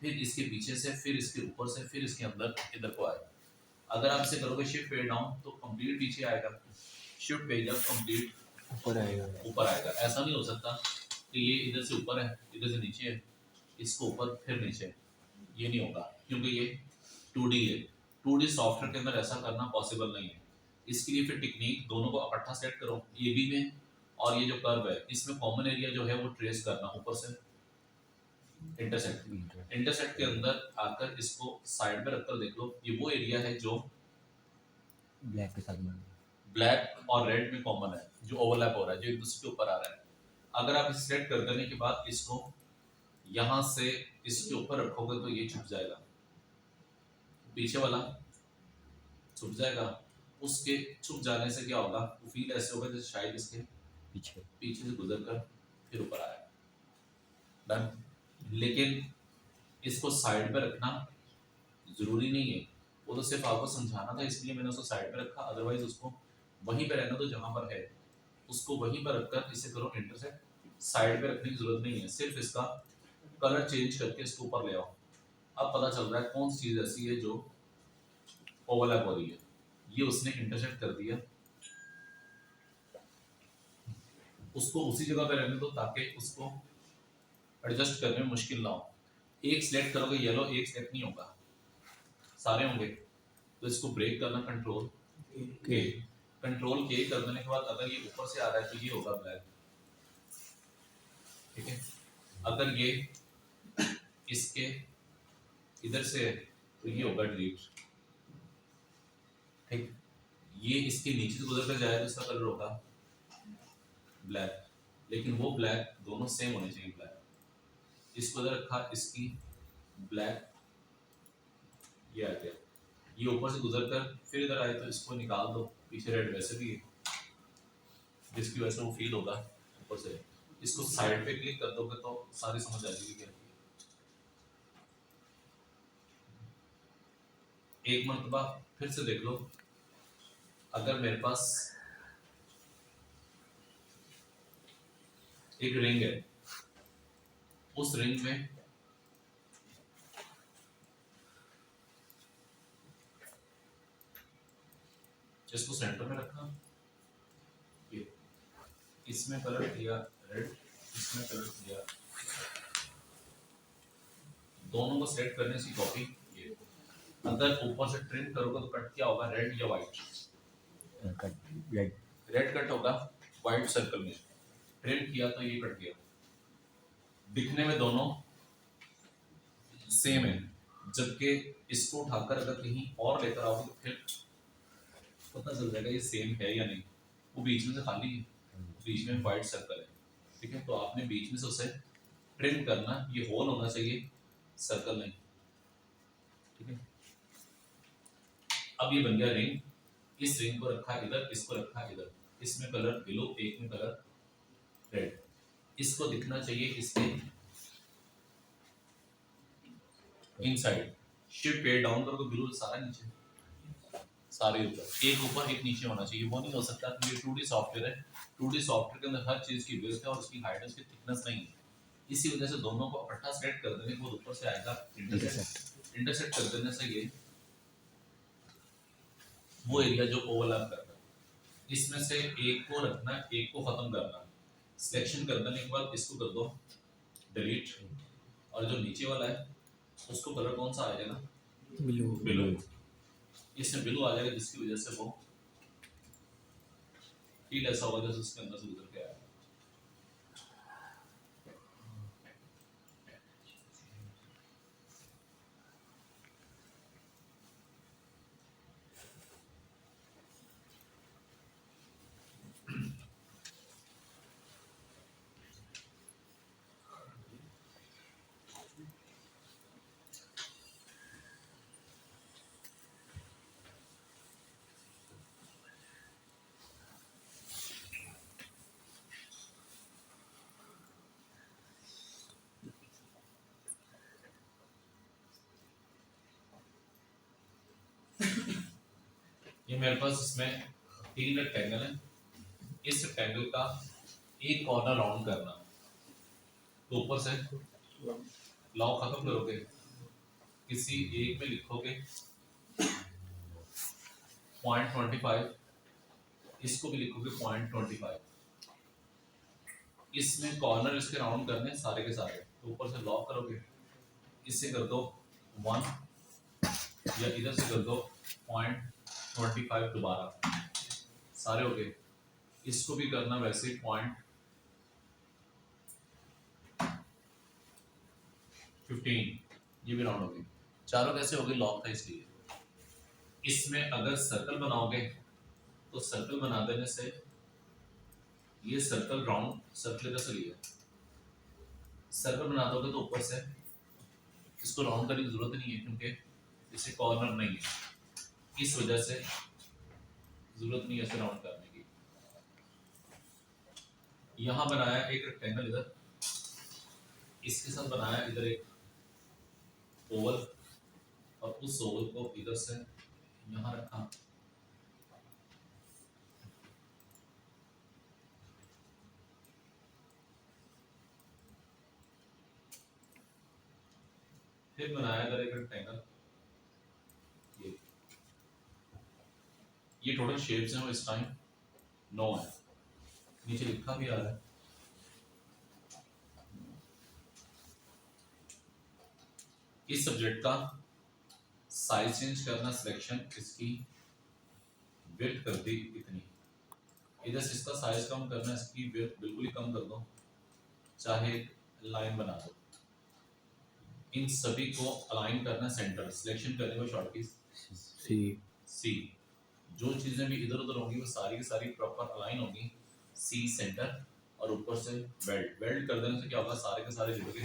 फिर इसके पीछे से फिर इसके ऊपर से फिर इसके अंदर इधर को आए। अगर आप इसे करोगे शिफ्ट पे डाउन तो कंप्लीट पीछे आएगा, शिफ्ट पे जब कंप्लीट ऊपर आएगा। ऊपर आएगा। ऐसा नहीं हो सकता कि ये इधर से ऊपर है इधर से नीचे है, इसको ऊपर फिर नीचे है, ये नहीं होगा क्योंकि ये 2D है। 2D सॉफ्टवेयर के अंदर ऐसा करना पॉसिबल नहीं है। इसके लिए फिर टेक्निक दोनों को इकट्ठा सेट करो, ए बी में और ये जो कर्व है इसमें कॉमन एरिया जो है वो ट्रेस करना ऊपर से इंटरसेक्ट। इंटरसेक्ट के अंदर आकर इसको साइड में रखकर देख लो, ये वो एरिया है जो ब्लैक के साथ में ब्लैक और रेड में कॉमन है, जो ओवरलैप हो रहा है, जो एक दूसरे के ऊपर आ रहा है। अगर आप इसे सेलेक्ट कर देने के बाद इसको यहाँ से इसके ऊपर रखोगे तो ये छुप जाएगा, पीछे वाला छुप जाएगा। उसके छुप जाने से क्या होगा, वो फील ऐसे होगा जैसे शायद इसके पीछे से गुजर कर फिर ऊपर आया। डन। लेकिन इसको साइड पे रखना जरूरी नहीं है, वो तो सिर्फ आपको समझाना था इसलिए मैंने उसको साइड पे रखा, अदरवाइज उसको वहीं पे रहना तो जहां पर है उसको वहीं पर रखकर इसे करो इंटरसेक्ट। साइड पे रखने की जरूरत नहीं है, सिर्फ इसका कलर चेंज करके इसके ऊपर ले आओ। अब पता चल रहा है कौन सी चीज ऐसी है जो ओवरलैप हो रही है, ये उसने इंटरसेक्ट कर दिया। उसको उसी जगह पे रहने दो ताकि उसको एडजस्ट करने में मुश्किल ना हो। एक सिलेक्ट करोगे येलो, एक सिलेक्ट नहीं होगा, सारे होंगे। तो इसको ब्रेक करना कंट्रोल के, कंट्रोल के कर देने के बाद अगर ये ऊपर से आ रहा है तो ये होगा ब्लैक, ठीक है। अगर ये इसके इधर से है तो ये होगा डिलीट, ठीक। ये इसके नीचे से गुजर कर जाएगा तो इसका कलर होगा ब्लैक, लेकिन वो ब्लैक दोनों सेम होने चाहिए। ब्लैक इसको इधर रखा, इसकी ब्लैक ये आ गया, ये ऊपर से गुजर कर फिर इधर आए तो इसको निकाल दो, पीछे रेड वैसे भी है जिसकी वजह से वो फील होगा ऊपर से। इसको साइड पे क्लिक कर दोगे तो सारी समझ आ जाएगी क्या। एक मरतबा फिर से देख लो, अगर मेरे पास एक रिंग है, उस रिंग में जिसको सेंटर में रखा, ये इसमें कलर किया रेड, इसमें कलर किया, दोनों को सेलेक्ट करने से कॉपी। ये अगर ऊपर से ट्रिम करोगे तो कट क्या होगा, रेड या वाइट? रेड कट होगा वाइट सर्कल में, ट्रिम किया तो ये कट गया। दिखने में दोनों सेम है, जबकि इसको उठाकर अगर कहीं और लेकर आओगे तो फिर पता चल जाएगा ये सेम है या नहीं। वो बीच में से खाली है, बीच में वाइट सर्कल है, ठीक है। तो आपने बीच में से उसे ट्रिम करना, ये होल होना चाहिए, सर्कल नहीं, ठीक है। अब ये बन गया रिंग, इस रिंग को रखा इधर, इसको रखा इधर, इसमें कलर ब्लू, एक में कलर रेड। इसको दिखना चाहिए इसके इनसाइड। शिफ्ट पे डाउन करो तो ब्लू सारा नीचे, सारे ऊपर, एक ऊपर एक नीचे होना चाहिए। वो नहीं हो सकता क्योंकि 2D सॉफ्टवेयर है, 2D सॉफ्टवेयर के अंदर हर चीज की विड्थ है और उसकी हाइट, उसकी थिकनेस नहीं है। इसी वजह से दोनों को इकट्ठा सेट कर देने के बाद ऊपर से आएगा इंटरसेक्ट। इंटरसेक्ट कर देने से ये वो एरिया जो ओवरलैप करता है, इसमें से एक को रखना, एक को खत्म करना। सिलेक्शन कर देने के बाद इसको कर दो डिलीट, और जो नीचे वाला है उसको कलर कौन सा आ जाएगा, ब्लू। ब्लू, इसमें ब्लू आ जाएगा, जिसकी वजह से वो फील ऐसा होगा जैसे उसके अंदर से गुजर के आया। ये मेरे पास इसमें 3 रेक्टेंगल है, इस रेक्टेंगल का एक कॉर्नर राउंड करना, तो ऊपर से लॉग खत्म करोगे, किसी एक में लिखोगे 0.25, इसको भी लिखोगे 0.25, इसमें कॉर्नर इसके राउंड करने सारे के सारे, तो ऊपर से लॉक करोगे, इससे कर दो 1 या इधर से कर दो 0.25 दोबारा, सारे हो गए। इसको भी करना वैसे 0.15, ये भी राउंड हो गई, चारों कैसे हो गए, लॉक था इसलिए। इसमें अगर सर्कल बनाओगे तो सर्कल बना देने से ये सर्कल राउंड सर्कल इधर से लिया, सर्कल बना दोगे तो ऊपर से इसको राउंड करने की जरूरत नहीं है क्योंकि इसे कॉर्नर नहीं है, इस वजह से जरूरत नहीं है इसे राउंड करने की। यहां बनाया एक रेक्टेंगल इधर, इसके साथ बनाया इधर एक ओवल, और उस ओवल को इधर से यहां रखा, फिर बनाया इधर एक रेक्टेंगल। ये टोटल शेप्स हैं वो इस टाइम 9 है, नीचे लिखा भी आ रहा है। इस सब्जेक्ट का साइज चेंज करना, सिलेक्शन, इसकी विड्थ कर दी इतनी, इधर से इसका साइज कम करना, इसकी विड्थ बिल्कुल ही कम कर दो, चाहे लाइन बना दो। इन सभी को अलाइन करना सेंटर, सिलेक्शन करने को शॉर्ट की सी, जो चीजें भी इधर उधर होंगी वो सारी की सारी प्रॉपर अलाइन होंगी, सी सेंटर, और ऊपर से वेल्ड, वेल्ड कर देने से क्या होगा, सारे के सारे जुड़ोगे,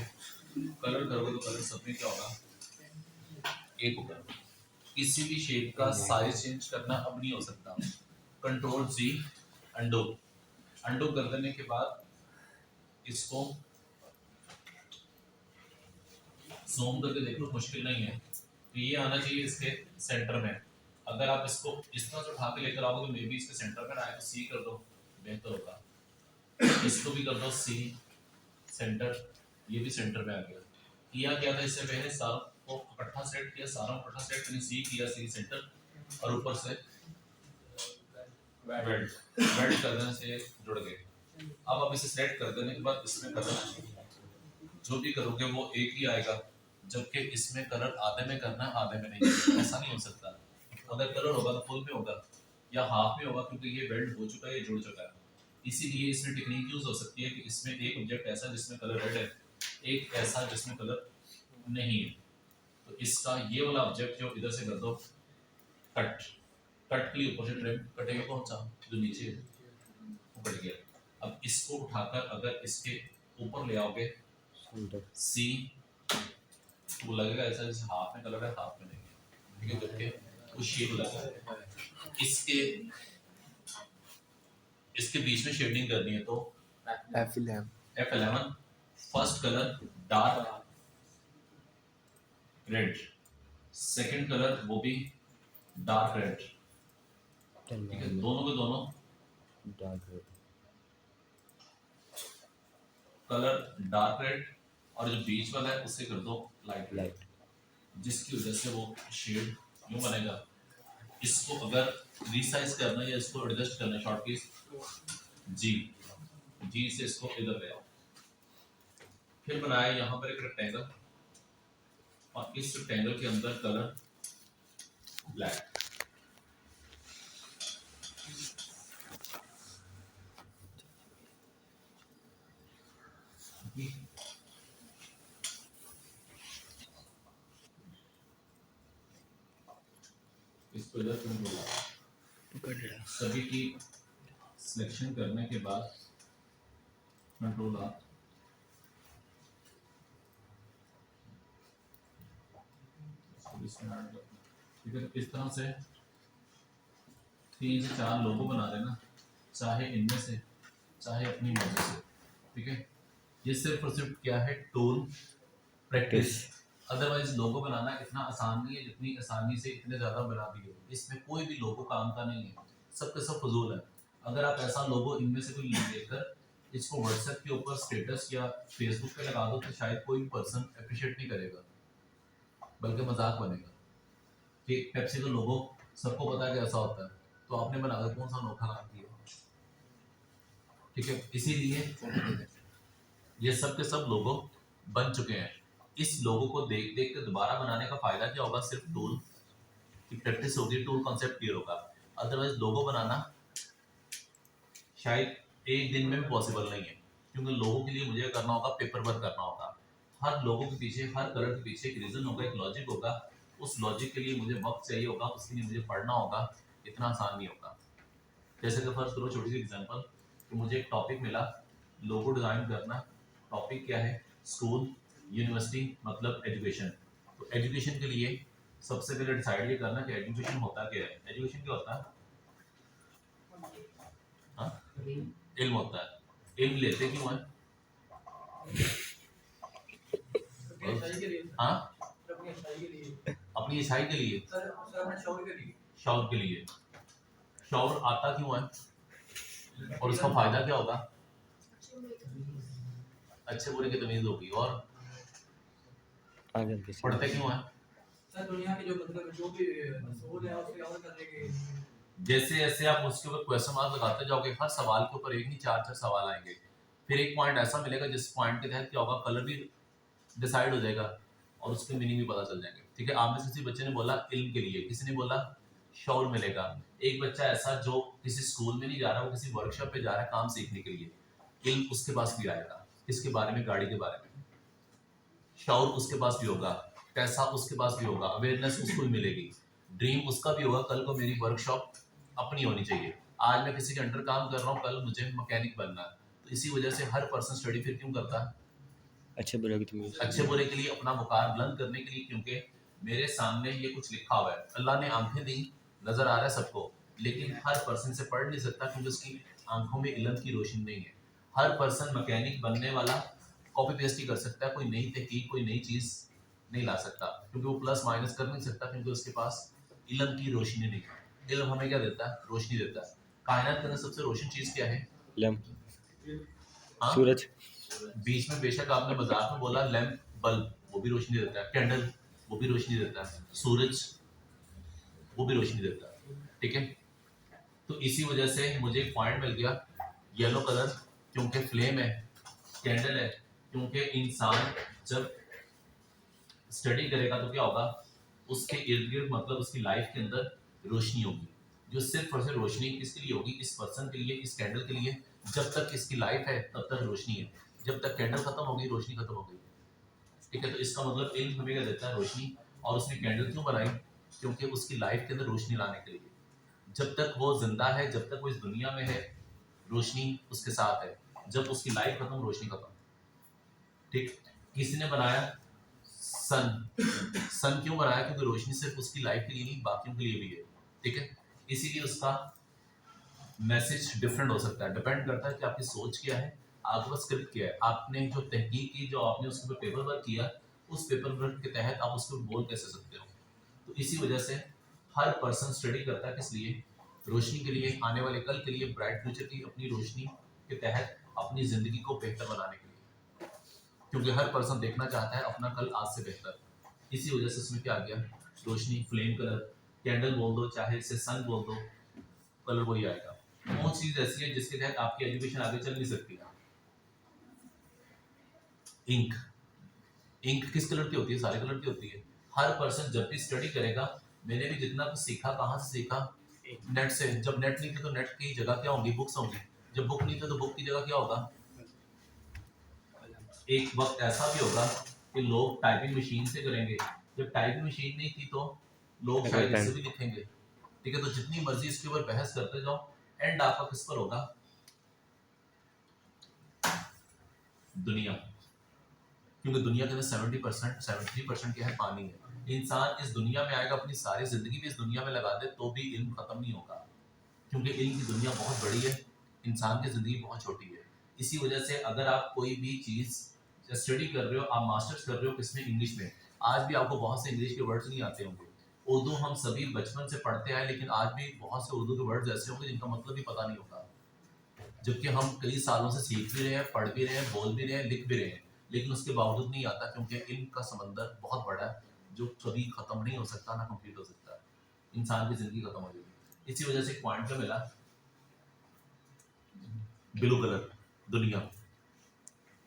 कलर करोगे तो कलर सब में क्या होगा, एक होगा। किसी भी शेप का साइज चेंज करना अब नहीं हो सकता, कंट्रोल जी, अंडो, अंडो कर देने के बाद इसको ज़ूम करके देख लो, मुश्किल नहीं है, तो ये आना चाहिए इसके सेंटर में। अगर आप इसको इस तरह से उठा के लेकर आओगे तो मे बी इसके सेंटर में ना आए, तो सी कर दो, बेहतर होगा। इसको भी कर दो सी सेंटर, ये भी सेंटर में आ गया। किया क्या था इससे पहले, सारों को इकट्ठा सेट किया, सारों को इकट्ठा सेट करके सी किया, सी सेंटर, और ऊपर से वेल्ड, वेल्ड करने से जुड़ गए। अब आप इसे सेट कर देने के बाद इसमें कलर जो भी करोगे वो एक ही आएगा, जबकि इसमें कलर आधे में करना, आधे में नहीं, ऐसा नहीं हो सकता। अगर कलर होगा तो फुल में होगा या हाफ में होगा, क्योंकि ये वेल्ड हो चुका है, ये जुड़ चुका है। इसीलिए इसमें टेक्निक यूज हो सकती है कि इसमें एक ऑब्जेक्ट ऐसा जिसमें कलर रेड है, एक ऐसा जिसमें कलर नहीं है, तो इसका ये वाला ऑब्जेक्ट जो इधर से कर दो कट, कट के लिए ऊपर से ट्रिम कटेगा, कौन सा जो नीचे है वो कट गया। अब इसको उठाकर अगर इसके ऊपर ले आओगे सी, वो लगेगा ऐसा जैसे हाफ में कलर है, हाफ में नहीं है, ठीक है, जबकि वो शेड लगा है। इसके बीच में शेडिंग करनी है तो F11 first colour dark red, second colour वो भी डार्क रेड, ठीक है, दोनों के दोनों कलर डार्क रेड, और जो बीच वाला है उसे कर दो लाइट रेड, जिसकी वजह से वो शेड यूं बनेगा। इसको अगर रीसाइज करना है या इसको एडजस्ट करना है, शॉर्ट कीज जी, जी से इसको इधर ले आओ। फिर बनाया यहाँ पर एक रेक्टेंगल, और इस रेक्टेंगल के अंदर कलर ब्लैक, इसको इधर कंट्रोल, सभी की सिलेक्शन करने के बाद कंट्रोल आ, ठीक है, इस तरह से 3 से 4 लोगो बना देना, चाहे इनमें से चाहे अपनी मर्जी से, ठीक है। ये सिर्फ और सिर्फ क्या है, टूल प्रैक्टिस, अदरवाइज लोगो बनाना इतना आसान नहीं है जितनी आसानी से इतने ज़्यादा बना दिए। इसमें कोई भी लोगो काम का नहीं है, सब के सब फजूल है। अगर आप ऐसा लोगो इनमें से कोई लेकर इसको व्हाट्सएप के ऊपर स्टेटस या फेसबुक पे लगा दो तो शायद कोई भी पर्सन अप्रिशिएट नहीं करेगा, बल्कि मजाक बनेगा कि पेप्सी का लोगो सबको पता है कैसा होता है, तो आपने बनाकर कौन सा अनोखा काम किया। ठीक है, इसीलिए ये सब के सब लोगो बन चुके हैं। इस लोगो को देख देख कर दोबारा बनाने का फायदा क्या होगा, सिर्फ टूल की प्रैक्टिस होगी, टूल कॉन्सेप्ट क्लियर होगा। अदरवाइज लोगो बनाना शायद एक दिन में भी पॉसिबल नहीं है, क्योंकि लोगों के लिए मुझे करना होगा, पेपर वर्क करना होगा। हर लोगों के पीछे, हर कलर के पीछे एक रीजन होगा, एक लॉजिक होगा। उस लॉजिक के लिए मुझे वक्त चाहिए होगा, उसके लिए मुझे पढ़ना होगा। इतना आसान नहीं होगा। जैसे कि फर्स्ट करो छोटी सी एग्जांपल कि मुझे एक टॉपिक मिला, लोगो डिजाइन करना। टॉपिक क्या है, स्कूल, यूनिवर्सिटी, मतलब एजुकेशन। तो एजुकेशन के लिए सबसे पहले डिसाइड ये करना कि एजुकेशन होता क्या है। एजुकेशन क्या होता है? हाँ, इल्म होता है। इल्म लेते क्यों है? हाँ, अपनी अच्छाई के लिए, शौर के लिए। शौर आता क्यों है और उसका फायदा क्या होगा? अच्छे बुरे की तमीज होगी। और आगे किसी पढ़ते क्यों है? दुनिया के जो मतलब जो भी असूल है उसके अमल करने के। जैसे जैसे आप उसके ऊपर क्वेश्चन मार्क लगाते जाओगे, हर सवाल के ऊपर एक नहीं चार चार सवाल आएंगे। फिर एक पॉइंट ऐसा मिलेगा जिस पॉइंट के तहत क्या होगा, कलर भी डिसाइड हो जाएगा और उसके मीनिंग भी पता चल जाएंगे। ठीक है, आप में से किसी बच्चे ने बोला इल्म के लिए, किसी ने बोला शौर मिलेगा। एक बच्चा ऐसा जो किसी स्कूल में नहीं जा रहा, वो किसी वर्कशॉप पे जा रहा है काम सीखने के लिए, इल्म उसके पास भी आएगा। किसके बारे में? गाड़ी के बारे में। शौर उसके पास भी होगा, पैसा उसके पास भी होगा, अवेयरनेस उसको भी मिलेगी, ड्रीम उसका भी होगा, कल को मेरी वर्कशॉप अपनी होनी चाहिए। आज मैं किसी के अंडर काम कर रहा हूँ, कल मुझे मैकेनिक बनना है। तो इसी वजह से हर पर्सन स्टडी फिर क्यों करता है? अच्छे बुरे की तमीज। अच्छे बुरे के लिए, अपना वकार बुलंद करने के लिए, क्योंकि मेरे सामने ये कुछ लिखा हुआ है। अल्लाह ने आंखें दी, नजर आ रहा है सबको, लेकिन हर पर्सन से पढ़ नहीं सकता क्योंकि उसकी आंखों में इल्म की रोशनी नहीं है। हर पर्सन मैकेनिक बनने वाला कॉपी पेस्ट ही कर सकता है, कोई नई तहकीक, कोई नई चीज नहीं ला सकता, क्योंकि वो प्लस माइनस कर नहीं सकता, क्योंकि उसके पास इल्म की रोशनी नहीं है। इल्म हमें क्या देता है? रोशनी देता है। कायनात के अंदर सबसे रोशन चीज क्या है? लैम्प, हाँ? सूरज। बीच में बेशक आपने मजाक में बोला लैंप, बल्ब, वो भी रोशनी देता है। कैंडल, वो भी रोशनी देता है। सूरज, वो भी रोशनी देता है। ठीक है, तो इसी वजह से मुझे एक पॉइंट मिल गया, येलो कलर क्योंकि फ्लेम है, कैंडल है क्योंकि इंसान जब स्टडी करेगा तो क्या होगा, उसके इर्द गिर्द, मतलब उसकी लाइफ के अंदर रोशनी होगी, जो सिर्फ और सिर्फ रोशनी किसके लिए होगी? इस पर्सन के लिए, इस कैंडल के लिए। जब तक इसकी लाइफ है तब तक रोशनी है, जब तक कैंडल खत्म होगी रोशनी खत्म हो गई। ठीक है, तो इसका मतलब इल्म हमें क्या देता है? रोशनी। और उसने कैंडल क्यों बनाई? क्योंकि उसकी लाइफ के अंदर रोशनी लाने के लिए। जब तक वो जिंदा है, जब तक वो इस दुनिया में है, रोशनी उसके साथ है। जब उसकी लाइफ खत्म, रोशनी खत्म। ठीक, किसी ने बनाया सन। सन क्यों बनाया? क्योंकि रोशनी सिर्फ उसकी लाइफ के लिए नहीं, बाकियों के लिए भी है। ठीक है, इसीलिए उसका मैसेज डिफरेंट हो सकता है, डिपेंड करता है कि आपकी सोच क्या है, आपका स्क्रिप्ट क्या है, आपने जो तहकीक की, जो आपने उसके ऊपर पेपर वर्क किया, उस पेपर वर्क के तहत आप उसको बोल कैसे सकते हो। तो इसी वजह से हर पर्सन स्टडी करता है, किस लिए? रोशनी के लिए, आने वाले कल के लिए, ब्राइट फ्यूचर की अपनी रोशनी के तहत अपनी ज़िंदगी को बेहतर बनाने के लिए, क्योंकि हर पर्सन देखना चाहता है अपना कल आज से बेहतर। इसी वजह से उसमें क्या आ गया? रोशनी, फ्लेम कलर, कैंडल बोल दो, चाहे इसे सन बोल दो, कलर वही आएगा। वो चीज़ ऐसी है जिसके तहत आपकी एजुकेशन आगे चल नहीं सकती। इंक, इंक किस कलर की होती है? सारे कलर की होती है। हर पर्सन जब भी स्टडी करेगा, मैंने भी जितना कुछ सीखा, कहाँ से सीखा? नेट से। जब नेट नहीं थी तो नेट की जगह क्या होंगी? बुक्स होंगी। जब बुक नहीं थी तो बुक की जगह क्या होगा? एक वक्त ऐसा भी होगा कि लोग टाइपिंग मशीन से करेंगे। जब टाइपिंग मशीन नहीं थी तो लोग शायद इससे भी लिखेंगे। ठीक है, तो जितनी मर्जी इसके ऊपर बहस करते जाओ, एंड आपका किस पर होगा? दुनिया। क्योंकि दुनिया के अंदर 70%, 73% क्या है? पानी है। इंसान इस दुनिया में आएगा, अपनी सारी जिंदगी भी इस दुनिया में लगा दे तो भी इल्म खत्म नहीं होगा, क्योंकि इल्म की दुनिया बहुत बड़ी है, इंसान की जिंदगी बहुत छोटी है। इसी वजह से अगर आप कोई भी चीज स्टडी कर रहे हो, आप मास्टर्स कर रहे हो किसमें? इंग्लिश में। आज भी आपको बहुत से इंग्लिश के वर्ड्स नहीं आते होंगे। उर्दू हम सभी बचपन से पढ़ते आए, लेकिन आज भी बहुत से उर्दू के वर्ड्स ऐसे होंगे जिनका मतलब भी पता नहीं होगा। जबकि हम कई सालों से सीख भी रहे हैं, पढ़ भी रहे हैं, बोल भी रहे हैं, लिख भी रहे हैं, लेकिन उसके बावजूद नहीं आता क्योंकि इल्म का समंदर बहुत बड़ा है जो कभी खत्म नहीं हो सकता, ना कंप्लीट हो सकता। इंसान की जिंदगी खत्म हो जाएगी। इसी वजह से एक पॉइंट पे मिला ब्लू कलर, दुनिया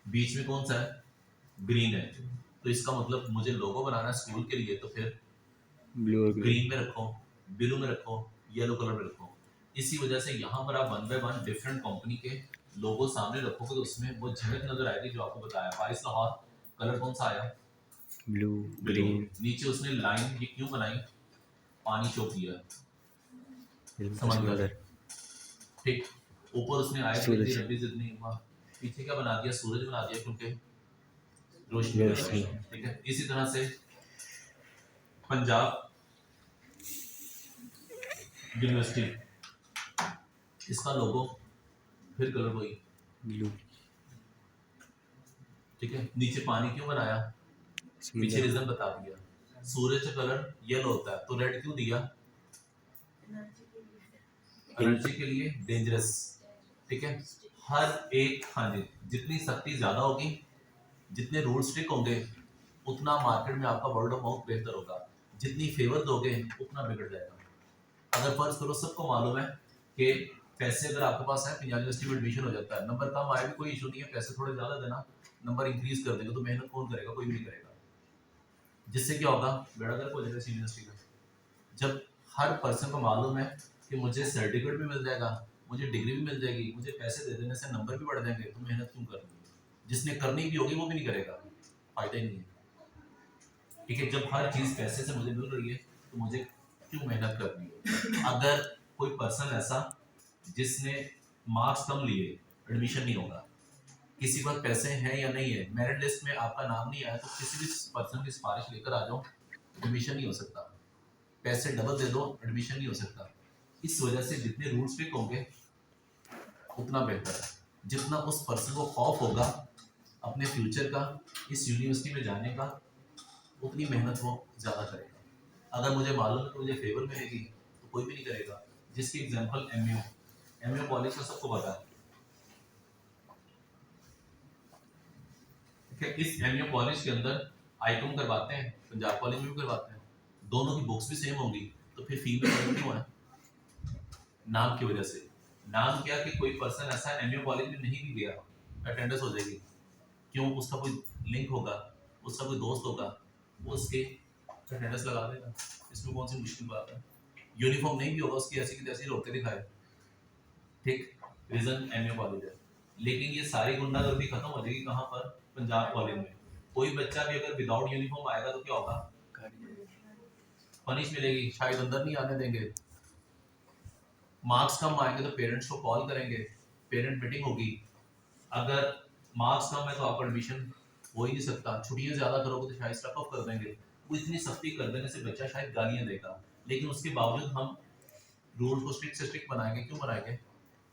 बीच में कौन सा है, ग्रीन है। तो इसका मतलब मुझे लोगो बनाना है स्कूल के लिए, तो फिर ब्लू और ग्रीन। ग्रीन में रखो, ब्लू में रखो, येलो कलर में रखो। इसी वजह से यहाँ पर आप 1 बाय 1 डिफरेंट कंपनी के लोगो सामने रखोगे तो उसमें वो झलक नजर आएगी जो आपको बताया। पारिस लाहौर कलर कौन सा आया, ब्लू ब्लू। ग्रीन नीचे उसने लाइन ये क्यों बनाई, पानी चो किया, इल्म का समंदर, समंदर। ठीक। ऊपर उसने आयत सूरज। लिखी रब्बी ज़िदनी इल्मा, पीछे क्या बना दिया, सूरज बना दिया क्योंकि रोशनी। रोशनी। ठीक है। इसी तरह से पंजाब यूनिवर्सिटी, इसका लोगो फिर कलर वही, ब्लू ठीक है। नीचे पानी क्यों बनाया, पीछे समंदर। रीजन बता दिया। सूरज का कलर येलो होता है तो रेड क्यों दिया, एनर्जी के लिए, डेंजरस, ठीक है। हर एक, हाँ जी, जितनी सख्ती ज्यादा होगी, जितने रूल स्ट्रिक्ट होंगे, उतना मार्केट में आपका वर्ड ऑफ माउथ बेहतर होगा। जितनी फेवर दोगे उतना बिगड़ जाएगा। अगर फर्ज करो सबको मालूम है कि पैसे अगर आपके पास है, पंजाब यूनिवर्सिटी में एडमिशन हो जाता है, नंबर कम आए भी कोई इशू नहीं है, पैसे थोड़े ज्यादा देना, नंबर इंक्रीज कर देंगे, तो मेहनत कौन करेगा, कोई भी नहीं करेगा। जिससे क्या होगा, बेड़ा गर्क हो जाएगा यूनिवर्सिटी का। जब हर पर्सन को मालूम है कि मुझे सर्टिफिकेट भी मिल जाएगा, मुझे डिग्री भी मिल जाएगी, मुझे पैसे दे देने से नंबर भी बढ़ जाएंगे, तो मेहनत क्यों करनी। जिसने करनी भी होगी वो भी नहीं करेगा, फायदा ही नहीं है। ठीक है। जब हर चीज पैसे से मुझे मिल रही है तो मुझे क्यों मेहनत करनी है। अगर कोई पर्सन ऐसा जिसने मार्क्स कम लिए, एडमिशन नहीं होगा, किसी पर पैसे हैं या नहीं है, मेरिट लिस्ट में आपका नाम नहीं आया, तो किसी भी पर्सन की सिफारिश लेकर आ जाओ, एडमिशन नहीं हो सकता। पैसे डबल दे दो, एडमिशन नहीं हो सकता। इस वजह से जितने रूल्स फिक होंगे उतना बेहतर है। जितना उस पर्सन को खौफ होगा अपने फ्यूचर का, इस यूनिवर्सिटी में जाने का, उतनी मेहनत वो ज़्यादा करेगा। अगर मुझे मालूम है कि मुझे फेवर मिलेगी तो कोई भी नहीं करेगा। जिसकी एग्जांपल एमयू कॉलेज का सबको पता है। ठीक है। इस एमयू कॉलेज के अंदर आईकॉम करवाते हैं, पंजाब कॉलेज में भी करवाते हैं, दोनों की बुक्स भी सेम होंगी, तो फिर फी में फर्क क्यों है, नाम की वजह से। नाम क्या कि कोई पर्सन ऐसा एमयू कॉलेज में नहीं भी गया, अटेंडेंस हो जाएगी, क्यों, उसका कोई लिंक होगा, उसका कोई दोस्त होगा, वो उसके अटेंडेंस लगा देगा। इसमें कौन सी मुश्किल बात है। यूनिफॉर्म नहीं भी होगा उसकी, ऐसी की तैसी रोक के दिखाए, ठीक, रीजन एमयू कॉलेज है। लेकिन ये सारी गुंडागर्दी खत्म हो जाएगी कहाँ पर, पंजाब कॉलेज में। कोई बच्चा भी अगर विदाउट यूनिफॉर्म आएगा तो क्या होगा, पनिश मिलेगी, शायद अंदर नहीं आने देंगे। मार्क्स कम आएंगे तो पेरेंट्स को कॉल करेंगे, पेरेंट मीटिंग होगी। अगर मार्क्स कम है तो आपका एडमिशन हो ही नहीं सकता। छुट्टियां ज्यादा करोगे तो शायद स्टॉप ऑफ कर देंगे। वो इतनी सख्ती कर देने से बच्चा शायद गालियां देगा, लेकिन उसके बावजूद हम रूल को स्ट्रिक्ट से स्ट्रिक्ट बनाएंगे। क्यों बनाएंगे,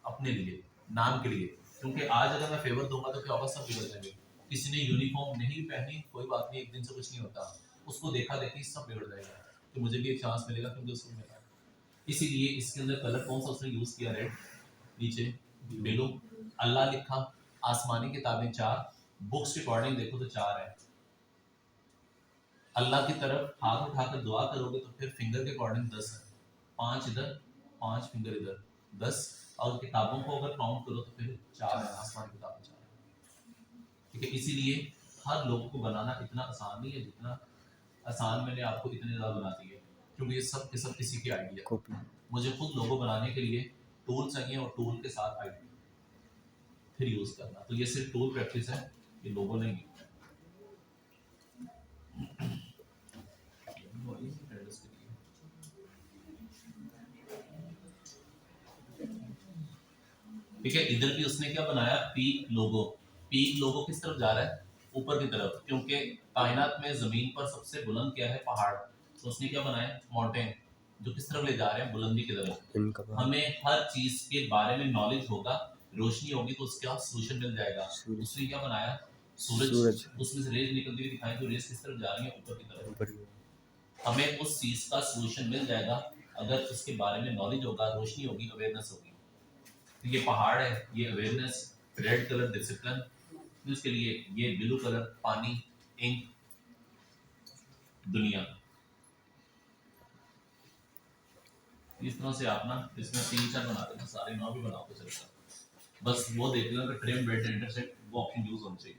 अपने लिए, नाम के लिए। क्योंकि आज अगर मैं फेवर दूंगा तो क्या होगा, सब बिगड़ जाएंगे। किसी ने यूनिफॉर्म नहीं पहनी, कोई बात नहीं, एक दिन से कुछ नहीं होता, उसको देखा देखी सब बिगड़ जाएगा, तो मुझे भी एक चांस मिलेगा क्योंकि उसको मिला। इसीलिए इसके अंदर कलर कौन सा उसने यूज किया, रेड, नीचे ब्लू, अल्लाह लिखा, आसमानी किताबें 4, बुक्स के अकॉर्डिंग देखो तो 4 है। अल्लाह की तरफ हाथ उठाकर दुआ करोगे तो फिर फिंगर के अकॉर्डिंग 10 है, 5 इधर, 5 फिंगर इधर, 10। और किताबों को अगर काउंट करो तो फिर 4 है, आसमानी किताबें 4 है। ठीक है। इसीलिए हर लोगों को बनाना इतना आसान नहीं है जितना आसान मैंने आपको इतने ज़्यादा बना दिए, क्योंकि ये सब के सब किसी की आइडिया। कॉपी। मुझे खुद लोगो बनाने के लिए टूल चाहिए और टूल के साथ आइडिया फिर यूज करना। तो ये सिर्फ टूल प्रैक्टिस है, ये लोगो नहीं है। ठीक है। इधर भी उसने क्या बनाया, पीक लोगो। पीक लोगो किस तरफ जा रहा है, ऊपर की तरफ, क्योंकि कायनात में जमीन पर सबसे बुलंद क्या है, पहाड़। तो उसने क्या बनाया, माउंटेन, जो किस तरफ ले जा रहे हैं, बुलंदी की तरफ। इनका हमें हर चीज के बारे में नॉलेज होगा, रोशनी होगी तो उसका सोल्यूशन मिल जाएगा। सूरज। उसने क्या बनाया, सूरज। सूरज। उसमें से रेज निकलती हुई दिखाई, तो रेज किस तरफ जा रही है, ऊपर की तरफ। ऊपर की। हमें उस चीज का सोल्यूशन मिल जाएगा अगर उसके बारे में नॉलेज होगा, रोशनी होगी, अवेयरनेस होगी। तो ये पहाड़ है, ये अवेयरनेस, रेड कलर डिसिप्लिन, इसके लिए ये ब्लू कलर पानी, इंक, दुनिया। इस तरह से आप ना इसमें 3-4 बना देना, सारे 9 भी बनाओ तो चलेगा। बस वो देख लेना कि ट्रिम, वेट, इंटरसेक्ट वो ऑप्शन यूज होना चाहिए।